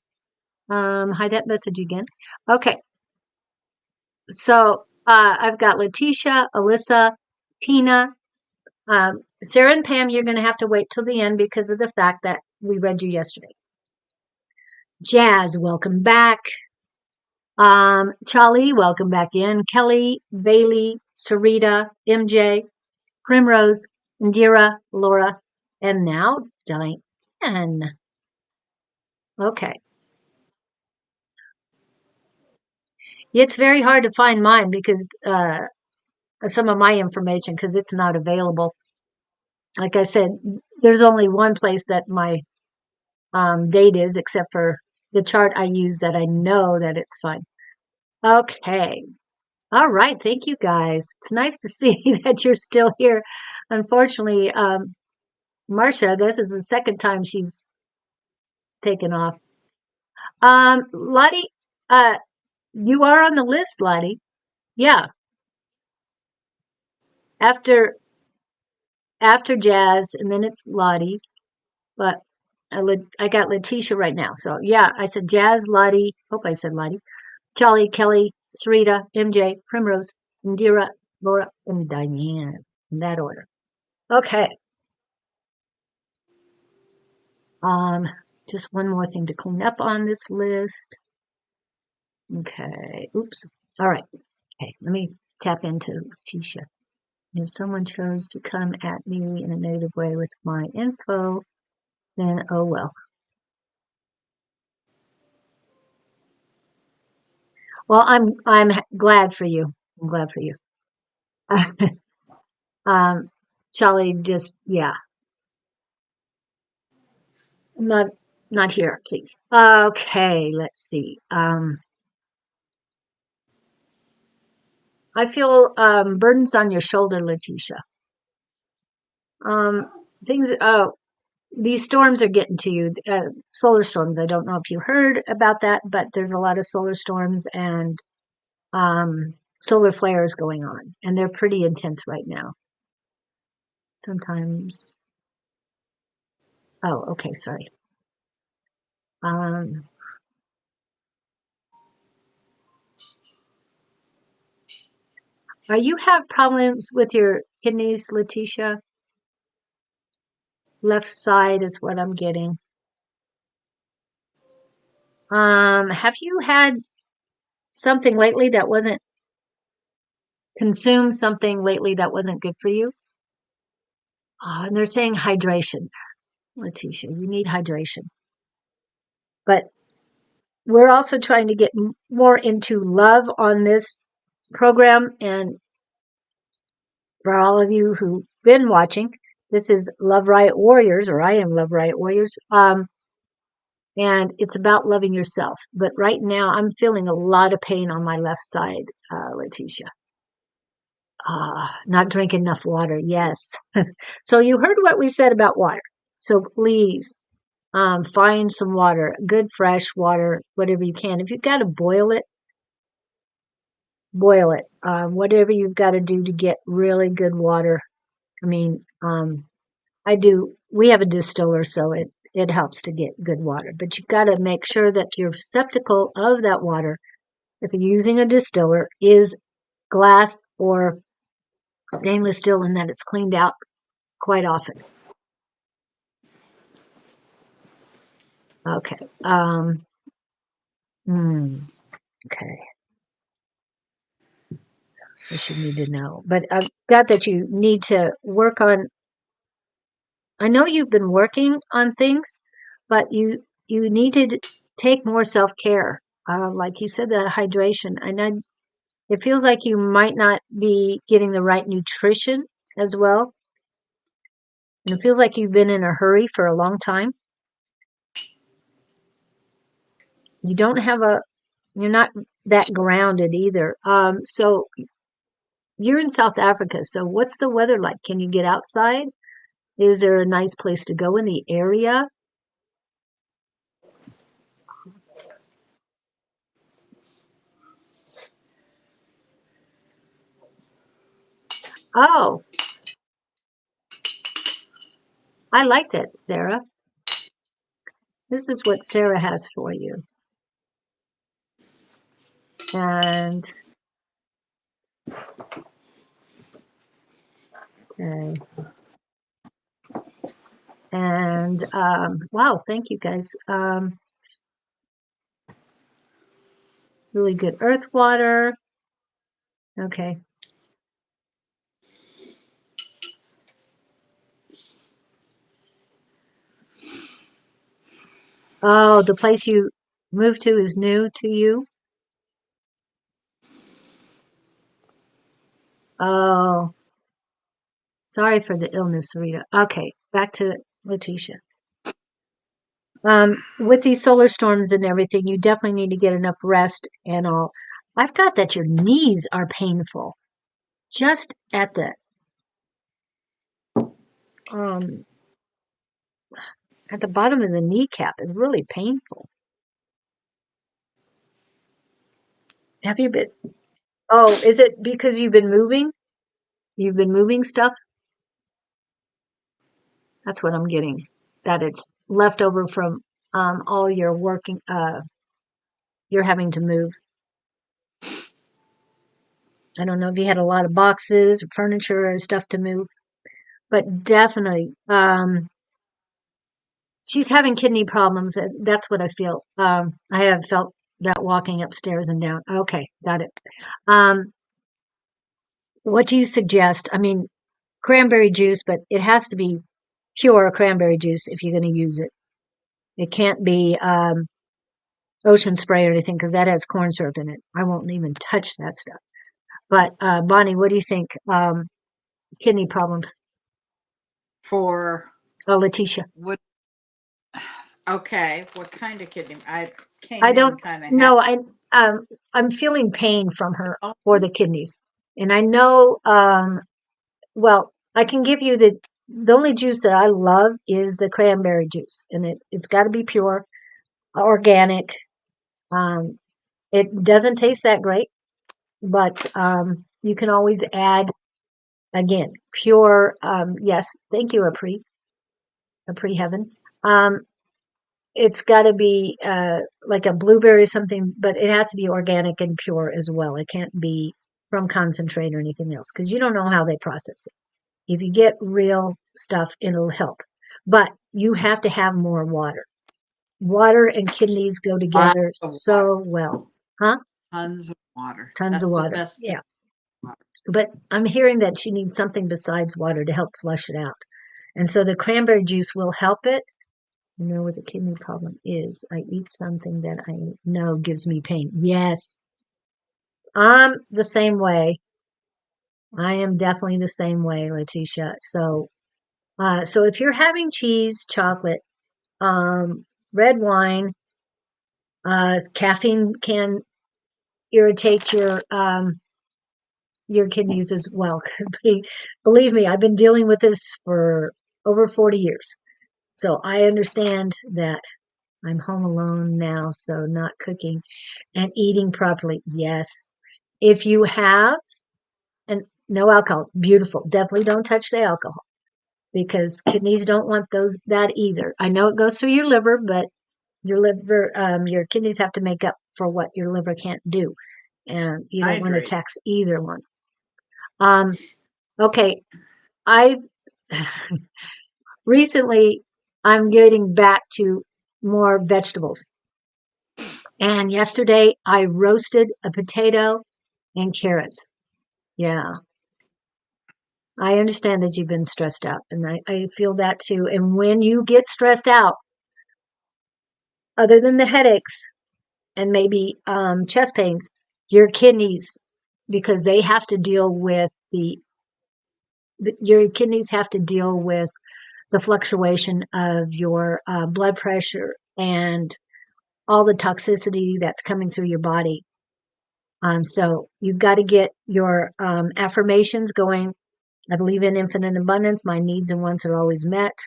Hide that message again. Okay. So, I've got Letitia, Alyssa, Tina, Sarah and Pam. You're going to have to wait till the end because of the fact that we read you yesterday. Jazz, welcome back. Charlie, welcome back in. Kelly, Bailey, Sarita, MJ, Primrose, Indira, Laura, and now Diane. Okay. It's very hard to find mine because some of my information because it's not available. Like I said, there's only one place that my date is, except for the chart I use that I know that it's fine. Okay. All right. Thank you guys. It's nice to see that you're still here. Unfortunately, Marcia, this is the second time she's taken off. Lottie, uh, you are on the list, Lottie. Yeah. After Jazz, and then it's Lottie. But I got Letitia right now. So yeah, I said Jazz, Lottie. Hope I said Lottie. Charlie, Kelly, Sarita, MJ, Primrose, Indira, Laura, and Diane. In that order. Okay. Um, just one more thing to clean up on this list. Okay. Oops. All right. Okay. Let me tap into Letitia. If someone chose to come at me in a negative way with my info, then oh well. Well, I'm glad for you. I'm glad for you. um, Charlie, just yeah, not not here, please. Okay, let's see. I feel burdens on your shoulder, Letitia. Um, things. Oh, these storms are getting to you. Solar storms. I don't know if you heard about that, but there's a lot of solar storms and solar flares going on, and they're pretty intense right now. Sometimes. Oh, okay, sorry. Um, are you have problems with your kidneys, Letitia? Left side is what I'm getting. Have you had something lately that wasn't consumed something lately that wasn't good for you? And they're saying hydration, Letitia. You need hydration. But we're also trying to get more into love on this program. And for all of you who've been watching, this is Love Riot Warriors, or I am Love Riot Warriors. And it's about loving yourself. But right now, I'm feeling a lot of pain on my left side, Letitia. Not drinking enough water. Yes. So you heard what we said about water. So please, find some water, good fresh water, whatever you can. If you've got to boil it, boil it. Whatever you've got to do to get really good water. I mean, I do. We have a distiller, so it helps to get good water. But you've got to make sure that your receptacle of that water, if you're using a distiller, is glass or stainless steel, and that it's cleaned out quite often. Okay. Hmm, okay. does she need to know? But I've got that you need to work on. I know you've been working on things, but you need to take more self care. Like you said, the hydration. I know it feels like you might not be getting the right nutrition as well, and it feels like you've been in a hurry for a long time. You don't have a. You're not that grounded either. So you're in South Africa. So what's the weather like? Can you get outside? Is there a nice place to go in the area? Oh, I like that, Sarah. This is what Sarah has for you. And okay. And wow, thank you guys. Really good earth water. Okay. Oh, the place you moved to is new to you? Oh, sorry for the illness, Rita. Okay, back to Letitia. With these solar storms and everything, you definitely need to get enough rest and all. I've got that your knees are painful. Just um at the bottom of the kneecap is really painful. Have you been Oh, is it because you've been moving? You've been moving stuff? That's what I'm getting. That it's left over from all your working you're having to move. I don't know if you had a lot of boxes, furniture, and stuff to move, but definitely she's having kidney problems. That's what I feel. I have felt that walking upstairs and down. Okay, got it. Um, what do you suggest? I mean, cranberry juice, but it has to be pure cranberry juice if you're going to use it. It can't be ocean spray or anything because that has corn syrup in it. I won't even touch that stuff. But Bonnie, what do you think? Kidney problems? For Oh, Letitia. what? Okay, what kind of kidney? I I came in don't kind of half. know. I'm feeling pain from her Oh, for the kidneys, and I know. Well, I can give you the only juice that I love is the cranberry juice, and it's got to be pure, organic. Um, it doesn't taste that great, but you can always add again pure. Yes, thank you, Apri Heaven. Um, it's got to be like a blueberry or something, but it has to be organic and pure as well. It can't be from concentrate or anything else because you don't know how they process it. If you get real stuff, it'll help. But you have to have more water. Water and kidneys go lots together of water, so well. Huh? tons of water. Tons of That's the water. best thing. Yeah. But I'm hearing that she needs something besides water to help flush it out. And so the cranberry juice will help it. You know what the kidney problem is? I eat something that I know gives me pain. Yes, I'm the same way. I am definitely the same way, Letitia. So if you're having cheese, chocolate, red wine, caffeine can irritate your kidneys as well. 'Cause believe me, I've been dealing with this for over 40 years. So I understand that I'm home alone now, so not cooking and eating properly. Yes. If you have and no alcohol, beautiful. Definitely don't touch the alcohol because kidneys don't want that either. I know it goes through your liver, but your kidneys have to make up for what your liver can't do. And you don't want to Hydrate. tax either one. Um, okay. I've recently I'm getting back to more vegetables. And yesterday I roasted a potato and carrots. Yeah. I understand that you've been stressed out, and I feel that too. And when you get stressed out, other than the headaches and maybe chest pains, your kidneys, because they have to deal with your kidneys have to deal with the fluctuation of your blood pressure and all the toxicity that's coming through your body. So you've got to get your affirmations going. I believe in infinite abundance. My needs and wants are always met.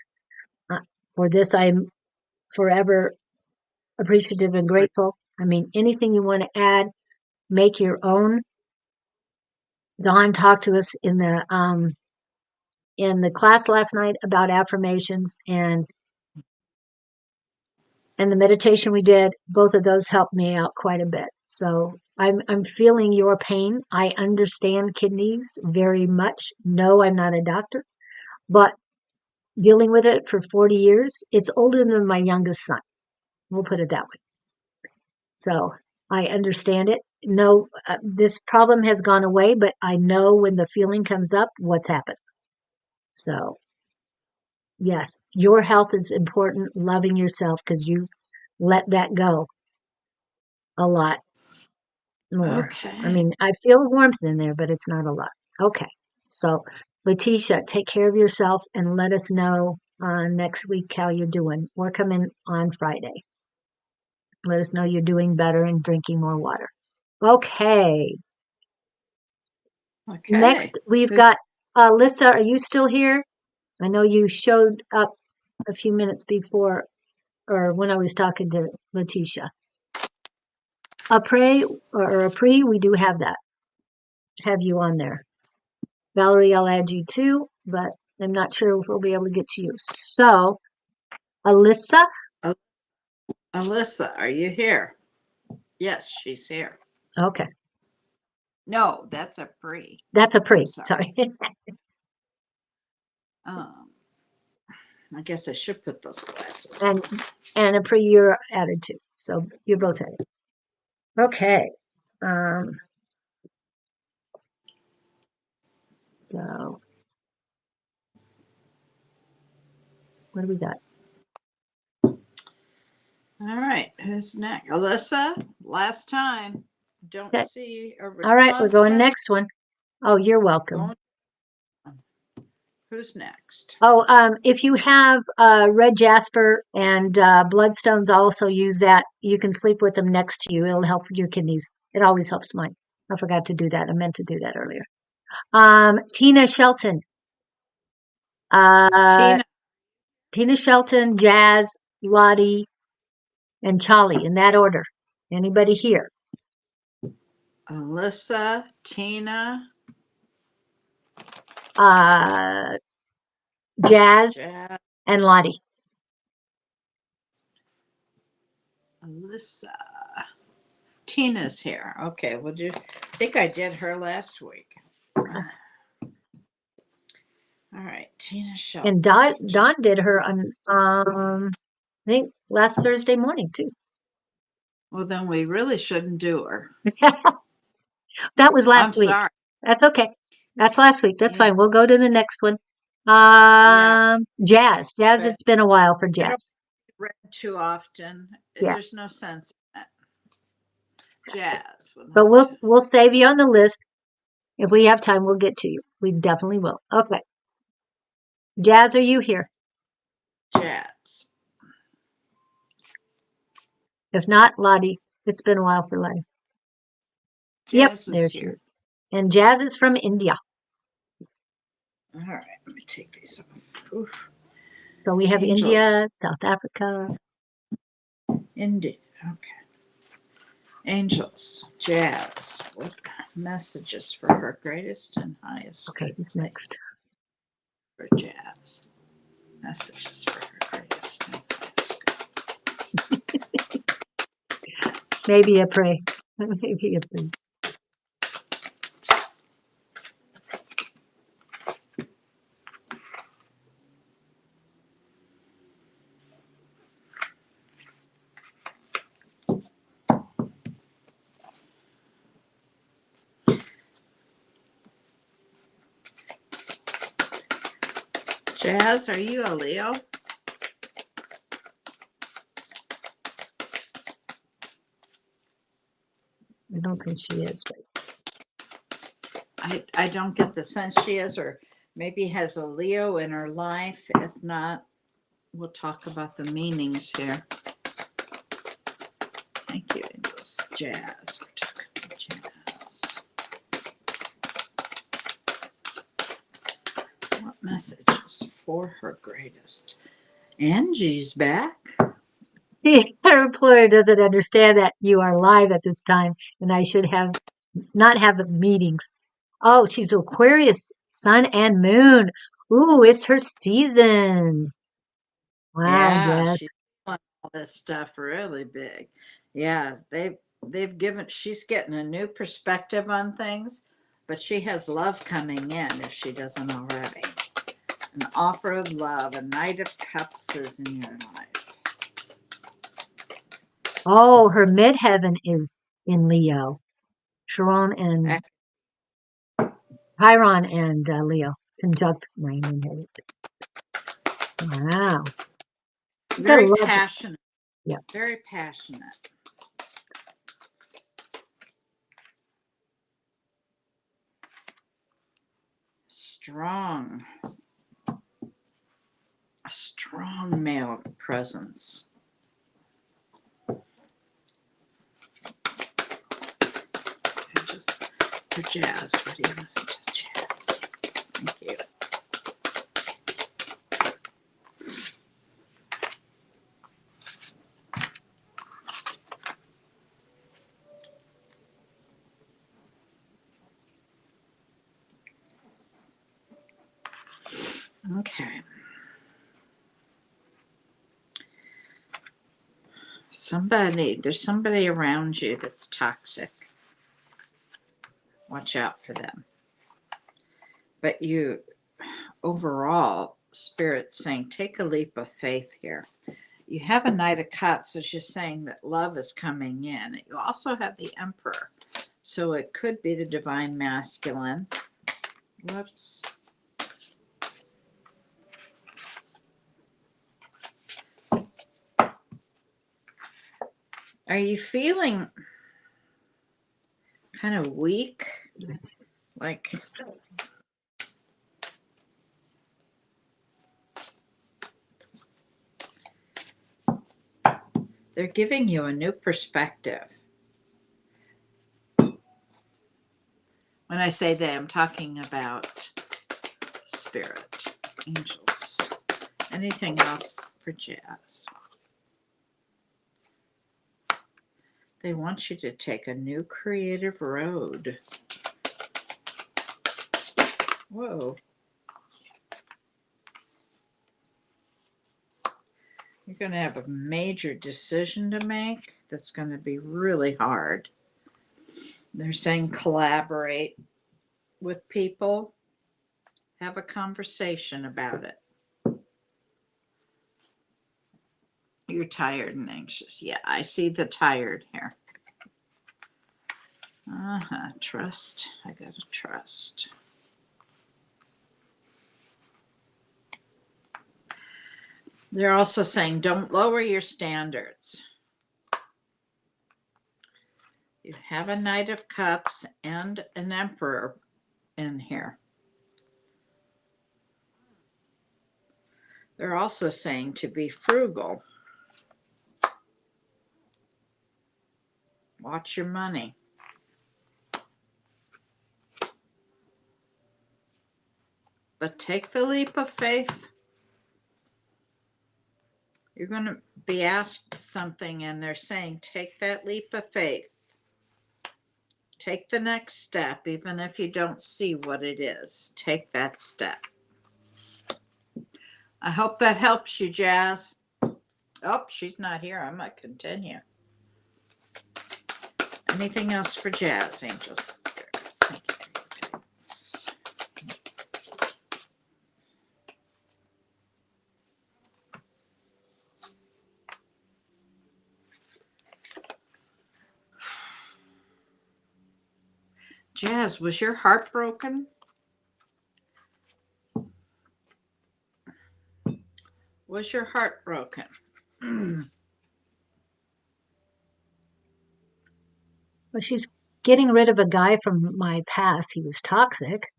Uh, for this, I'm forever appreciative and grateful. I mean, anything you want to add, make your own. Dawn talked to us in the class last night about affirmations and the meditation we did. Both of those helped me out quite a bit. So I'm feeling your pain. I understand kidneys very much. No, I'm not a doctor, but dealing with it for 40 years, it's older than my youngest son. We'll put it that way. So I understand it. No, this problem has gone away, but I know when the feeling comes up, what's happened. So yes, your health is important, loving yourself, because you let that go a lot more. Okay. I mean, I feel warmth in there, but it's not a lot. Okay. So, Letitia, take care of yourself and let us know next week how you're doing. We're coming on Friday. Let us know you're doing better and drinking more water. Okay. Next, we've got Alyssa. Are you still here? I know you showed up a few minutes before or when I was talking to Letitia. A pray or a pre, we do have that. Have you on there. Valerie, I'll add you too, but I'm not sure if we'll be able to get to you. So, Alyssa? Alyssa, are you here? Yes, she's here. Okay. No, that's a pre. That's a pre. Sorry. Sorry. I guess I should put those glasses. And a pre you're added to. So you're both added. Okay. So what do we got? All right, who's next? Alyssa, last time. Don't Okay. see a All right, we're going response. next one. Oh, you're welcome. Who's next? Oh, if you have red jasper and bloodstones, also use that. You can sleep with them next to you. It'll help your kidneys. It always helps mine. I forgot to do that. I meant to do that earlier. Tina Shelton. Tina Shelton, Jazz, Lottie, and Charlie in that order. Anybody here? Alyssa, Tina, Jazz, and Lottie. Alyssa. Tina's here. Okay, well, I think I did her last week. All right, Tina Shelton. And Don did her on I think last Thursday morning too. Well, then we really shouldn't do her. That was last week. Sorry. That's okay. That's last week. That's fine. We'll go to the next one. Jazz. Jazz, it's been a while for Jazz. Read too often. Yeah. There's no sense in that. Jazz. But we'll save you on the list. If we have time, we'll get to you. We definitely will. Okay. Jazz, are you here? Jazz. If not, Lottie. It's been a while for Lottie. Yep, there she is. And Jazz is from India. All right, let me take these off. Oof. So we have Angels. India, South Africa. India. Okay. Angels. Jazz. What messages for her greatest and highest? Okay, who's next? For Jazz. Messages for her greatest and highest. Maybe a pray. Maybe a pray. Jazz, are you a Leo? I don't think she is, but I don't get the sense she is, or maybe has a Leo in her life. If not, we'll talk about the meanings here. Thank you, Angels. Jazz. We're talking about Jazz. What messages for her greatest? Angie's back. her employer doesn't understand that you are live at this time, and I should have not have meetings. Oh, she's Aquarius, Sun and Moon. Ooh, it's her season. Wow, Yeah, yes. she's doing all this stuff really big. Yeah, they've given she's getting a new perspective on things, but she has love coming in if she doesn't already. An offer of love, a Knight of Cups is in your life. Oh, her midheaven is in Leo. Chiron and Chiron and Leo conjunct my midheaven. Wow. You gotta Very love it. passionate. Yeah. Very passionate. Strong. A strong male presence. Just for Jazz. What do you want to Jazz? Thank you. Okay. There's somebody around you that's toxic. Watch out for them. But you, overall, Spirit's saying, take a leap of faith here. You have a Knight of Cups, so she's saying that love is coming in. You also have the Emperor, so it could be the Divine Masculine. Whoops. Are you feeling kind of weak? Like they're giving you a new perspective. When I say they, I'm talking about Spirit, angels. Anything else for Jazz? They want you to take a new creative road. Whoa. You're going to have a major decision to make that's going to be really hard. They're saying collaborate with people, have a conversation about it. You're tired and anxious. Yeah, I see the tired here. Trust. I got to trust. They're also saying don't lower your standards. You have a Knight of Cups and an Emperor in here. They're also saying to be frugal. Watch your money. But take the leap of faith. You're going to be asked something, and they're saying take that leap of faith. Take the next step, even if you don't see what it is. Take that step. I hope that helps you, Jazz. Oh, she's not here. I might continue. Anything else for Jazz, angels? Thank you. Jazz, was your heart broken? Was your heart broken? Well, she's getting rid of a guy from my past. He was toxic.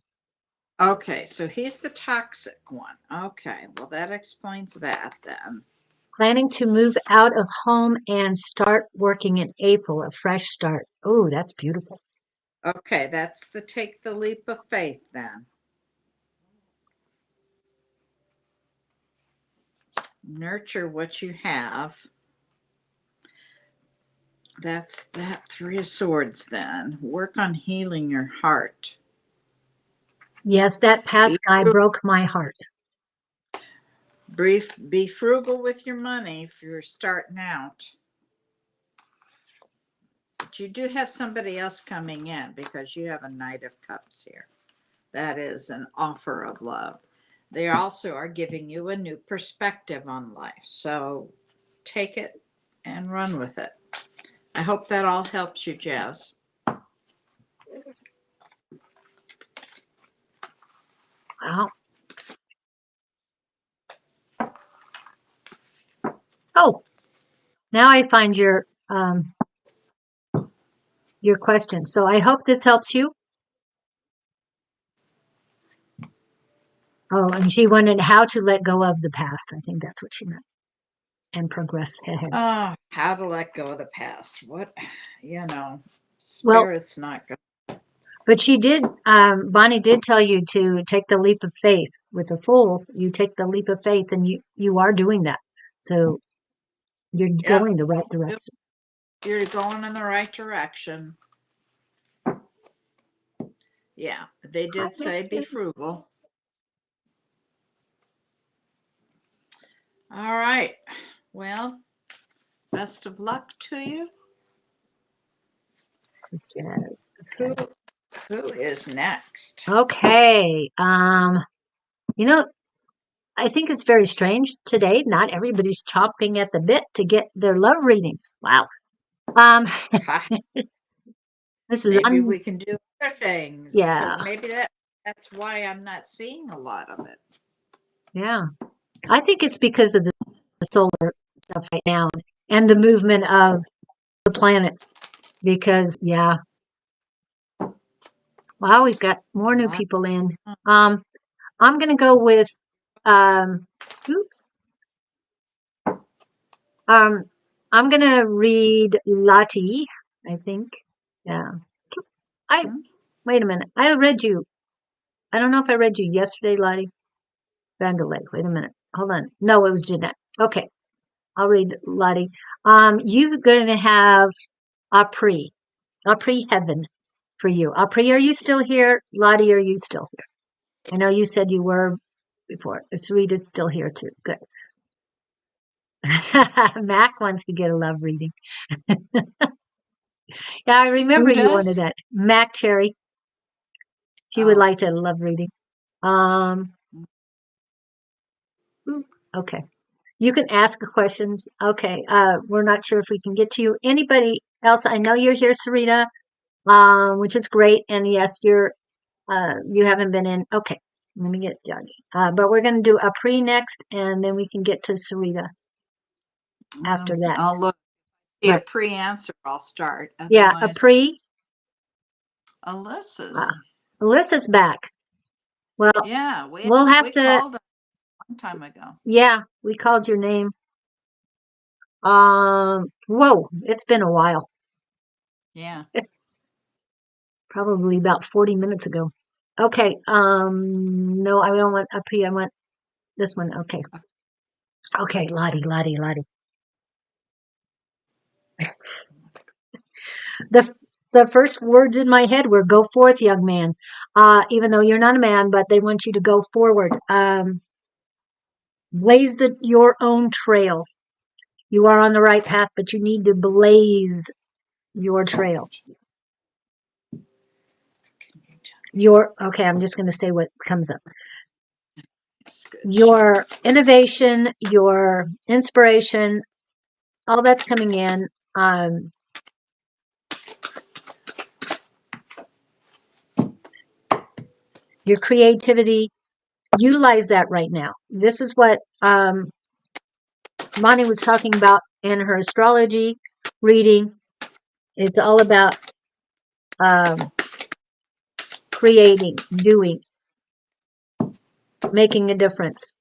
Okay, so he's the toxic one. Okay, well, that explains that then. Planning to move out of home and start working in April, a fresh start. Oh, that's beautiful. Okay, that's the take the leap of faith then. Nurture what you have. That's that Three of Swords then. Work on healing your heart. Yes, that past Be, guy broke my heart. be frugal with your money if you're starting out. But you do have somebody else coming in because you have a Knight of Cups here. That is an offer of love. They also are giving you a new perspective on life. So take it and run with it. I hope that all helps you, Jazz. Wow. Oh, now I find your question. So I hope this helps you. Oh, and she wanted how to let go of the past. I think that's what she meant. And progress ahead. Oh, how to let go of the past. What, Well, spirit's not good. but she did, Bonnie did tell you to take the leap of faith. With the Fool, you take the leap of faith and you are doing that. So you're going Yep. the right direction. You're going in the right direction. Yeah, they did say be frugal. All right. Well, best of luck to you. Yes. Who is next? Okay. You know, I think it's very strange today. Not everybody's chomping at the bit to get their love readings. Wow. Um, this Maybe London, we can do other things yeah, because maybe that's why I'm not seeing a lot of it. yeah. I think it's because of the solar stuff right now and the movement of the planets. Because yeah, wow, we've got more new Lot. people in. Um, I'm gonna go with um, oops. Um, I'm gonna read Lottie. I think. Yeah. I wait a minute. I read you. I don't know if I read you yesterday, Lottie. Vandalay. Wait a minute. Hold on. No, it was Jeanette. Okay. I'll read Lottie. You're going to have Apri heaven for you. Apri, are you still here? Lottie, are you still here? I know you said you were before. Sarita's still here too. Good. Mac wants to get a love reading. Yeah, I remember Who you wanted does? that. Mac Cherry. She would Oh, like to love reading. Um, okay. You can ask questions. Okay. We're not sure if we can get to you. Anybody else? I know you're here, Sarita, which is great. And yes, you haven't been in. Okay. Let me get Johnny. But we're going to do a pre next, and then we can get to Sarita after that. I'll look. See a Right. pre-answer. I'll start. Yeah, a Otherwise, pre. Alyssa's. Alyssa's back. Well, Yeah, we'll have we to. called a long time ago. Yeah, we called your name. Whoa, it's been a while. Yeah. Probably about 40 minutes ago. Okay. No, I don't want up here. I want this one. Okay. Okay, Lottie. The the first words in my head were "Go forth, young man." Even though you're not a man, but they want you to go forward. Blaze your own trail. You are on the right path, but you need to blaze your trail. Okay. I'm just going to say what comes up. Your innovation, your inspiration, all that's coming in. Your creativity, utilize that right now. This is what Bonnie was talking about in her astrology reading. It's all about creating, doing, making a difference.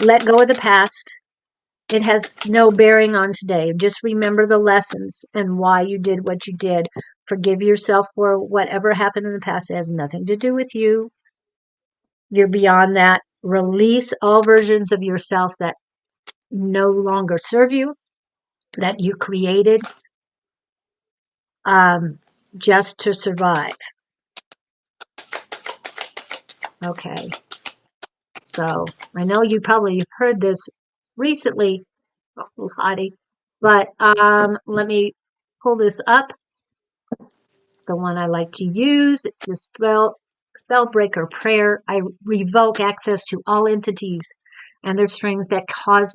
Let go of the past. It has no bearing on today. Just remember the lessons and why you did what you did. Forgive yourself for whatever happened in the past. It has nothing to do with you. You're beyond that. Release all versions of yourself that no longer serve you, that you created just to survive. Okay. So I know you probably have heard this recently, Lottie, but let me pull this up. It's the one I like to use. It's the spell breaker prayer. I revoke access to all entities and their strings that cause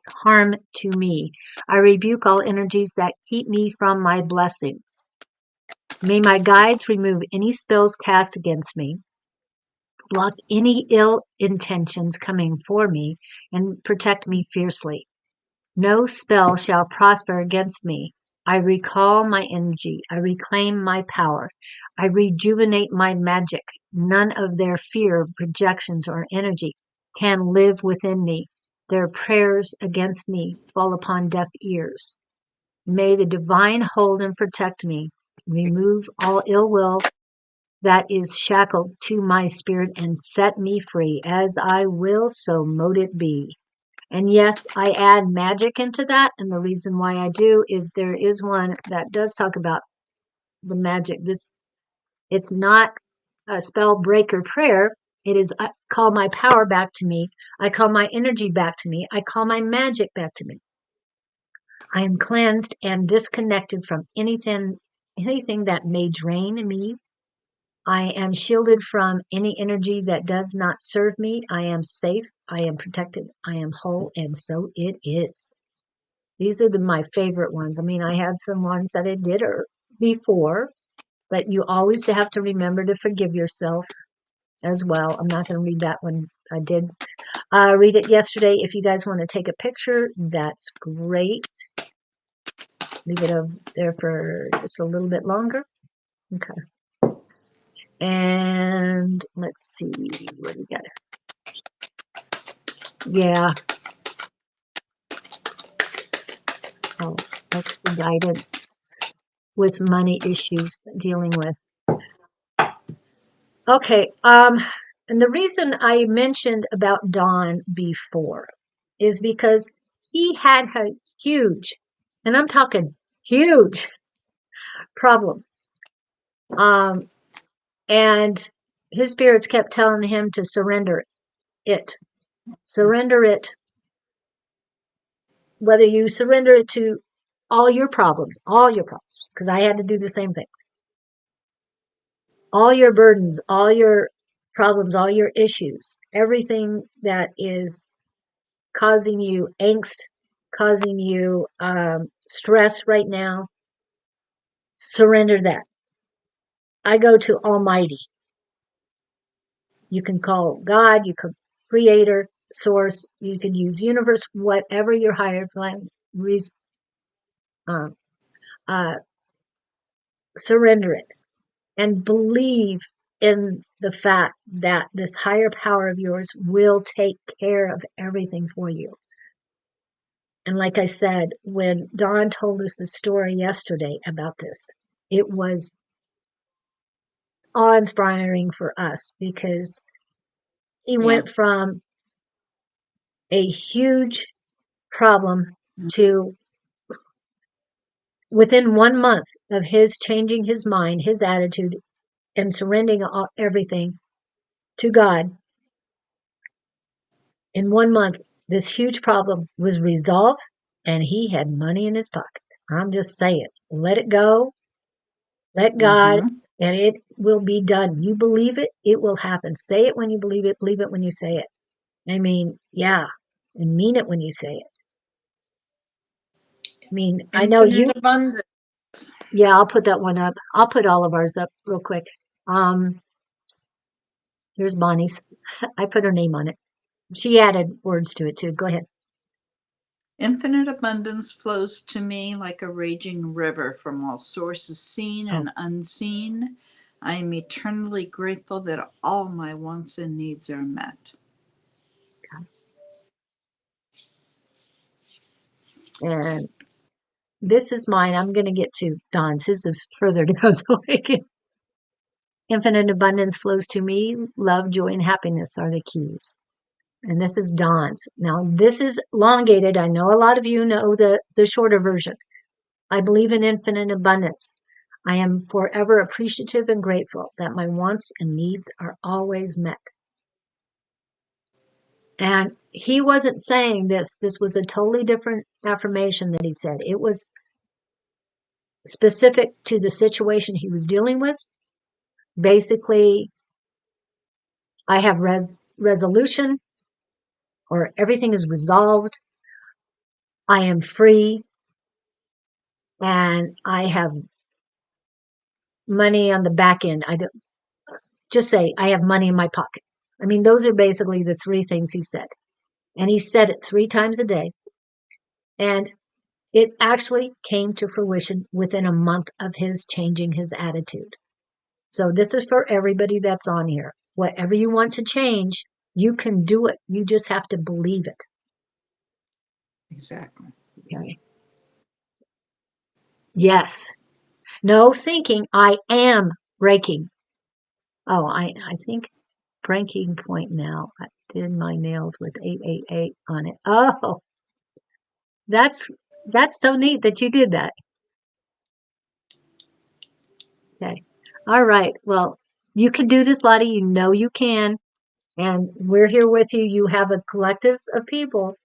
harm to me. I rebuke all energies that keep me from my blessings. May my guides remove any spells cast against me, block any ill intentions coming for me, and protect me fiercely. No spell shall prosper against me. I recall my energy. I reclaim my power. I rejuvenate my magic. None of their fear, projections, or energy can live within me. Their prayers against me fall upon deaf ears. May the divine hold and protect me. Remove all ill will that is shackled to my spirit and set me free. As I will, so mote it be. And yes, I add magic into that. And the reason why I do is there is one that does talk about the magic. It's not a spell breaker prayer. It is I call my power back to me. I call my energy back to me. I call my magic back to me. I am cleansed and disconnected from anything that may drain me. I am shielded from any energy that does not serve me. I am safe. I am protected. I am whole. And so it is. These are my favorite ones. I mean, I had some ones that I did before, but you always have to remember to forgive yourself as well. I'm not going to read that one. I did read it yesterday. If you guys want to take a picture, that's great. Leave it over there for just a little bit longer. Okay. And let's see what we got. Yeah. Oh, extra guidance with money issues dealing with. Okay. And the reason I mentioned about Don before is because he had a huge, and I'm talking huge problem. And his spirits kept telling him to surrender it. Surrender it. Whether you surrender it to all your problems, because I had to do the same thing. All your burdens, all your problems, all your issues, everything that is causing you angst, causing you stress right now, surrender that. I go to Almighty. You can call God, you can creator, source, you can use universe, whatever your higher plan uh, uh, surrender it and believe in the fact that this higher power of yours will take care of everything for you. And like I said, when Dawn told us the story yesterday about this, it was awe-inspiring for us because he went from a huge problem to within 1 month of his changing his mind, his attitude, and surrendering everything to God. In 1 month, this huge problem was resolved and he had money in his pocket. I'm just saying, let it go, let God, and it will be done. You believe it, it will happen. Say it when you believe it when you say it. I mean, yeah, and mean it when you say it. I mean, I know Infinite you, abundance. Yeah, I'll put that one up. I'll put all of ours up real quick. Um, Here's Bonnie's. I put her name on it. She added words to it too. Go ahead. Infinite abundance flows to me like a raging river from all sources seen Oh, and unseen. I am eternally grateful that all my wants and needs are met. and this is mine. I'm going to get to Don's. This is further down. So infinite abundance flows to me. Love, joy, and happiness are the keys. And this is Don's. Now, this is elongated. I know a lot of you know the shorter version. I believe in infinite abundance. I am forever appreciative and grateful that my wants and needs are always met. And he wasn't saying this. This was a totally different affirmation that he said. It was specific to the situation he was dealing with. Basically, I have resolution, or everything is resolved. I am free, and I have money on the back end. I don't just say I have money in my pocket. I mean, those are basically the three things he said. And he said it 3 times a day. And it actually came to fruition within a month of his changing his attitude. So this is for everybody that's on here. Whatever you want to change, you can do it. You just have to believe it. Exactly. Okay. Yes. No thinking I am breaking. Oh, I think breaking point now. I did my nails with 888 on it. Oh, that's that's so neat that you did that. Okay. All right. Well, you can do this, Lottie. You know you can. And we're here with you. You have a collective of people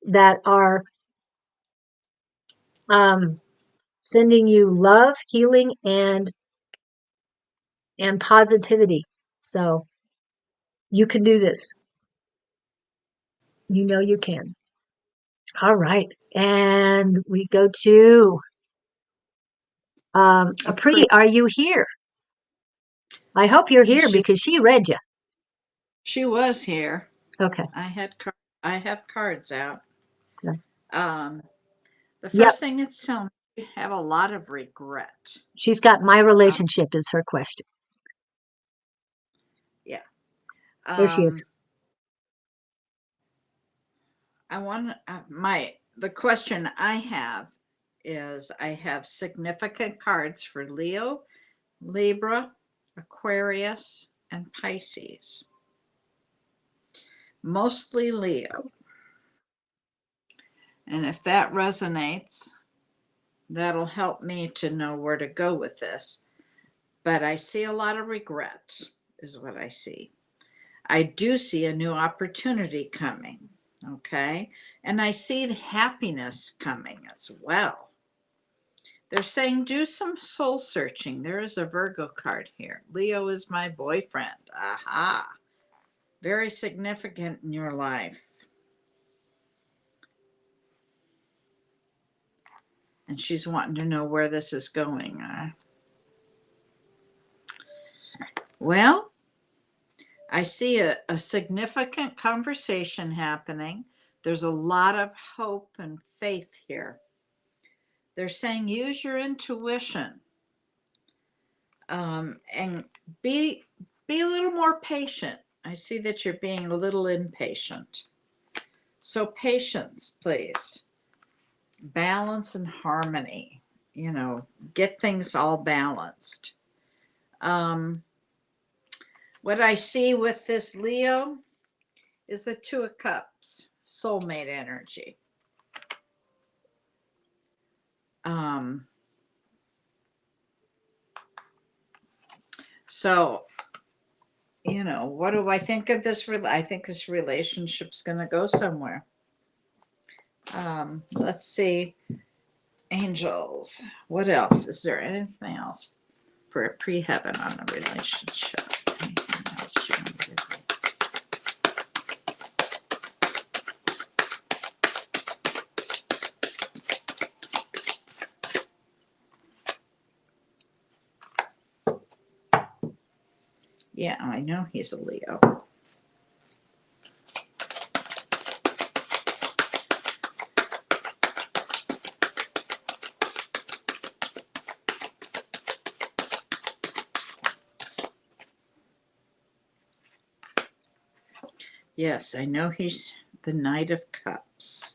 that are um, sending you love, healing, and positivity. So you can do this. You know you can. All right. And we go to A pre. Apri. Are you here? I hope you're here She because she read you. she was here. Okay. I have cards out. Okay. Um, the Yep. first thing it's telling me, you have a lot of regret. She's got my Um, relationship is her question. yeah. There she is. Um, I want my the question I have is I have significant cards for Leo, Libra, Aquarius, and Pisces. Mostly Leo. And if that resonates, that'll help me to know where to go with this. But I see a lot of regret, is what I see. I do see a new opportunity coming. Okay. And I see the happiness coming as well. They're saying do some soul searching. There is a Virgo card here. Leo is my boyfriend. Aha. Very significant in your life. And she's wanting to know where this is going. Well, I see a significant conversation happening. There's a lot of hope and faith here. They're saying use your intuition, and be be a little more patient. I see that you're being a little impatient. So patience, please. Balance and harmony. Get things all balanced. Um, what I see with this Leo is the Two of Cups, soulmate energy. Um, so, what do I think of this? I think this relationship's going to go somewhere. Let's see. Angels. What else? Is there anything else for a pre-heaven on a relationship? Anything else you want to give me? Yeah, I know he's a Leo. Yes, I know he's the Knight of Cups.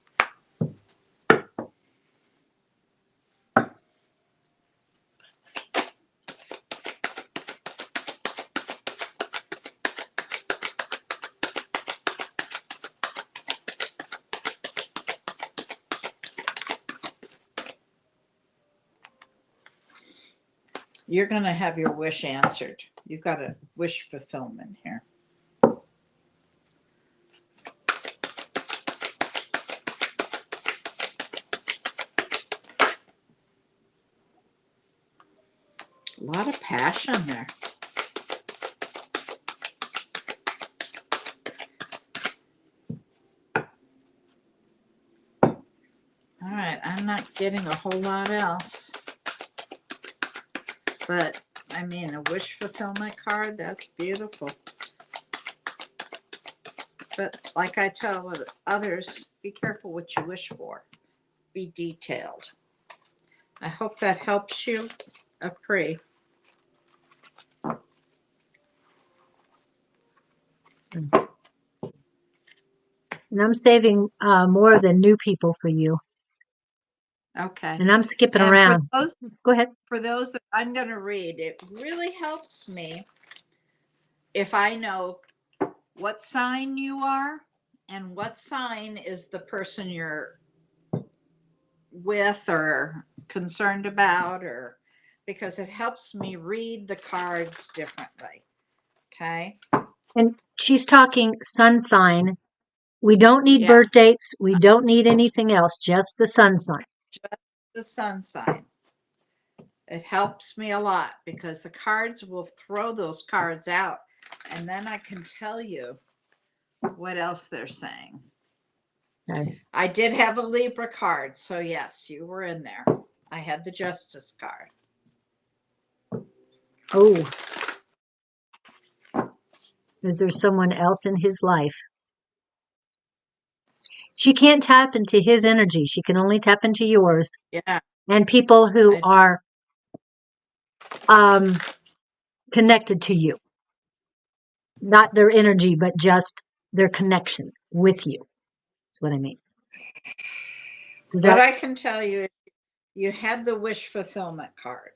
You're going to have your wish answered. You've got a wish fulfillment here. A lot of passion there. All right, I'm not getting a whole lot else. But, I mean, a wish fulfillment card, that's beautiful. But like I tell others, be careful what you wish for. Be detailed. I hope that helps you, Apri. And I'm saving more than new people for you. Okay. And I'm skipping And around. Go ahead. For those that I'm going to read, it really helps me if I know what sign you are and what sign is the person you're with or concerned about, or because it helps me read the cards differently. Okay. And she's talking sun sign. We don't need Yeah. birth dates. We don't need anything else, just the sun sign. Just the sun sign. It helps me a lot because the cards will throw those cards out and then I can tell you what else they're saying. Okay. I did have a Libra card, so yes, you were in there. I had the Justice card. Oh. Is there someone else in his life? She can't tap into his energy. She can only tap into yours. Yeah. And people who are connected to you. Not their energy, but just their connection with you. That's what I mean. What I can tell you, you had the wish fulfillment card.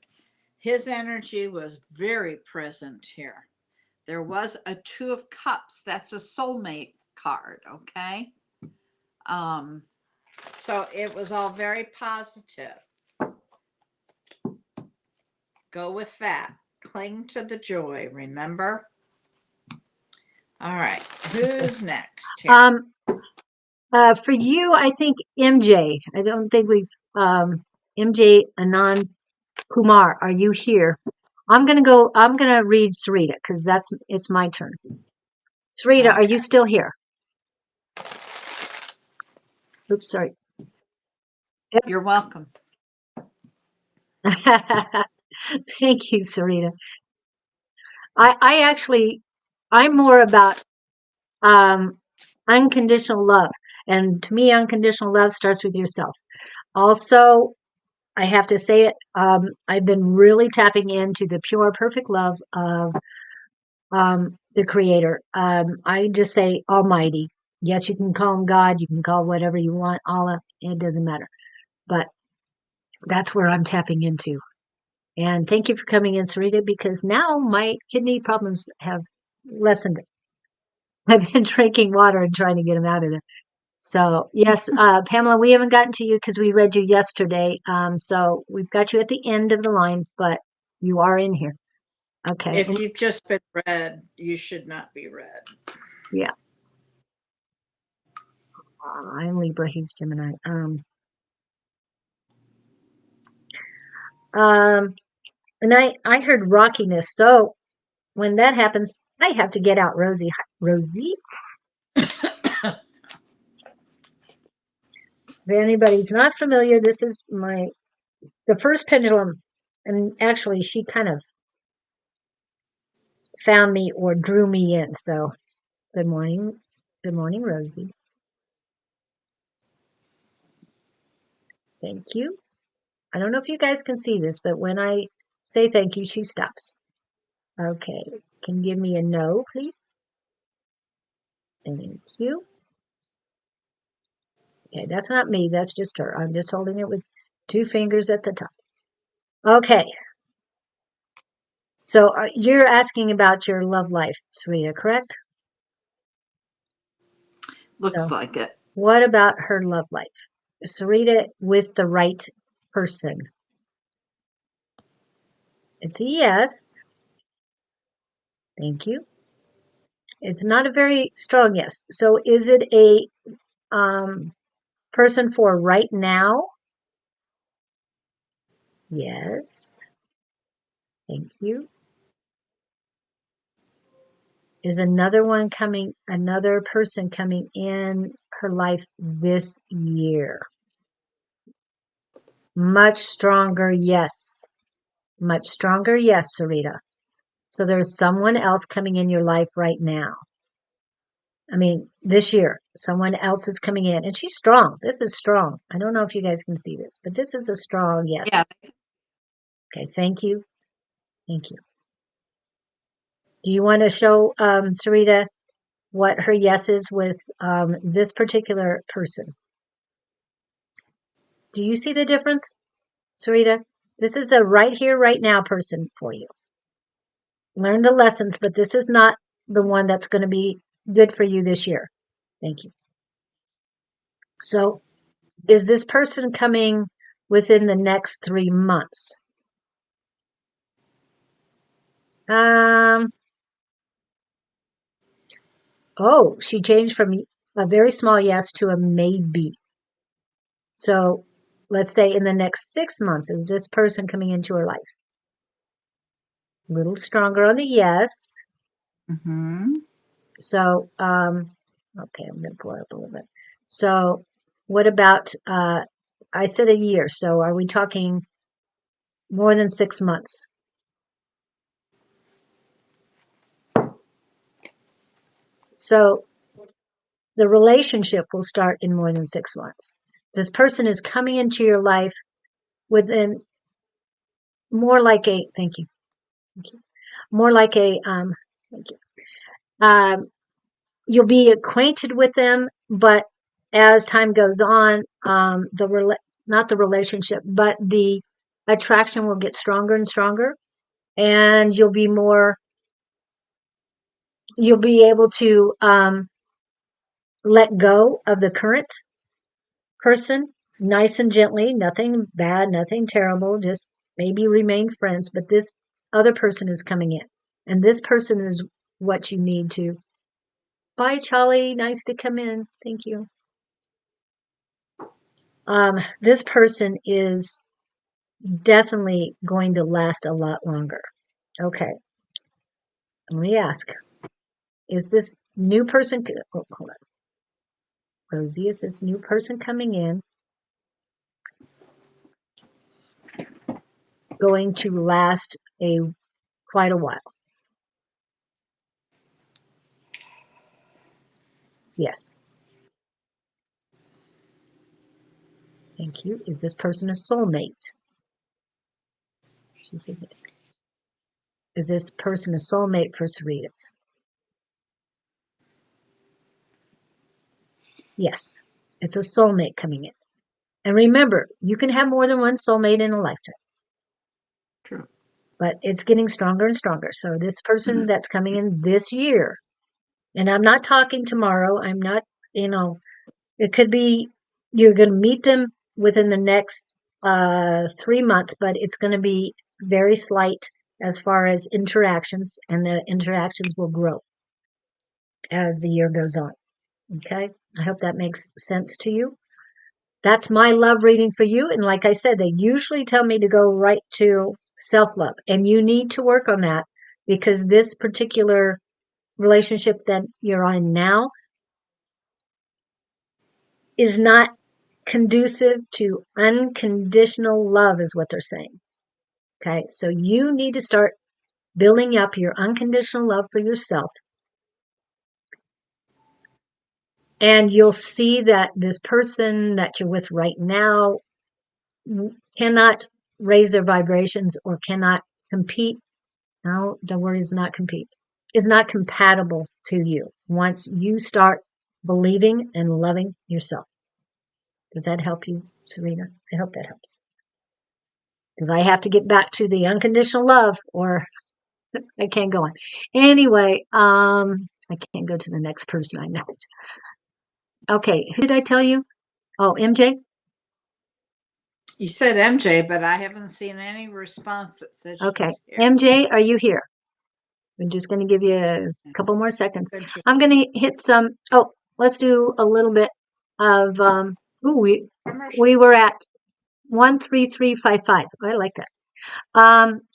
His energy was very present here. There was a Two of Cups. That's a soulmate card, okay? So it was all very positive. Go with that. Cling to the joy, remember? All right. Who's next here? For you, I think MJ. I don't think we've MJ Anand Kumar. Are you here? I'm gonna read Sarita because it's my turn. Sarita, are you still here? Oops, sorry. You're welcome. Thank you, Sarita. I'm more about unconditional love. And to me, unconditional love starts with yourself. Also, I have to say it, I've been really tapping into the pure, perfect love of the Creator. I just say Almighty. Yes, you can call him God, you can call whatever you want, Allah, it doesn't matter. But that's where I'm tapping into. And thank you for coming in, Sarita, because now my kidney problems have lessened. I've been drinking water and trying to get them out of there. So, yes, Pamela, we haven't gotten to you because we read you yesterday. So we've got you at the end of the line, but you are in here. Okay. If you've just been read, you should not be read. Yeah. I'm Libra, he's Gemini. And I heard rockiness. So when that happens, I have to get out Rosie. Rosie? If anybody's not familiar, this is the first pendulum. And actually, she kind of found me or drew me in. So good morning. Good morning, Rosie. Thank you. I don't know if you guys can see this, but when I say thank you, she stops. Okay. Can you give me a no, please? Thank you. Okay, that's not me. That's just her. I'm just holding it with 2 fingers at the top. Okay. So you're asking about your love life, Sarita, correct? Looks So like it. what about her love life? Sarita with the right person. It's a yes. Thank you. It's not a very strong yes. So is it a person for right now? Yes. Thank you. Is another person coming in her life this year? Much stronger, yes. Much stronger, yes, Sarita. So there's someone else coming in your life right now. I mean, this year, someone else is coming in, and she's strong. This is strong. I don't know if you guys can see this, but this is a strong Yeah. yes. Okay, thank you. Thank you. Do you want to show Sarita what her yes is with this particular person? Do you see the difference, Sarita? This is a right here, right now person for you. Learn the lessons, but this is not the one that's going to be good for you this year. Thank you. So, is this person coming within the next 3 months? Um, oh, she changed from a very small yes to a maybe. So, let's say in the next 6 months, is this person coming into her life? A little stronger on the yes. Mm-hmm. So, okay, I'm going to pull it up a little bit. So, what about, I said a year. So, are we talking more than 6 months? So, the relationship will start in more than 6 months. This person is coming into your life within more like thank you, more like thank you. You'll be acquainted with them, but as time goes on, not the relationship, but the attraction will get stronger and stronger, and you'll be able to let go of the current person nice and gently, nothing bad, nothing terrible, just maybe remain friends, but this other person is coming in, and this person is what you need to. Bye, Charlie. Nice to come in. Thank you. This person is definitely going to last a lot longer. Okay. Let me ask. Is this new person, oh, hold on. Rosie, is this new person coming in going to last quite a while? Yes. Thank you. Is this person a soulmate? She said, is this person a soulmate for Sarita's? Yes. It's a soulmate coming in. And remember, you can have more than one soulmate in a lifetime. True. But it's getting stronger and stronger. So this person that's coming in this year, and I'm not talking tomorrow, I'm not, it could be you're going to meet them within the next 3 months, but it's going to be very slight as far as interactions, and the interactions will grow as the year goes on. Okay? I hope that makes sense to you. That's my love reading for you. And like I said, they usually tell me to go right to self love. And you need to work on that because this particular relationship that you're on now is not conducive to unconditional love, is what they're saying. Okay. So you need to start building up your unconditional love for yourself. And you'll see that this person that you're with right now cannot raise their vibrations or cannot compete. No, the word is not compete. Is not compatible to you once you start believing and loving yourself. Does that help you, Serena? I hope that helps. Because I have to get back to the unconditional love or I can't go on. Anyway, I can't go to the next person I met. Okay, who did I tell you? Oh, MJ? You said MJ, but I haven't seen any response that says Okay. she's here. MJ, are you here? I'm just going to give you a couple more seconds. I'm going to hit some. Oh, let's do a little bit of. We were at 13355. I like that.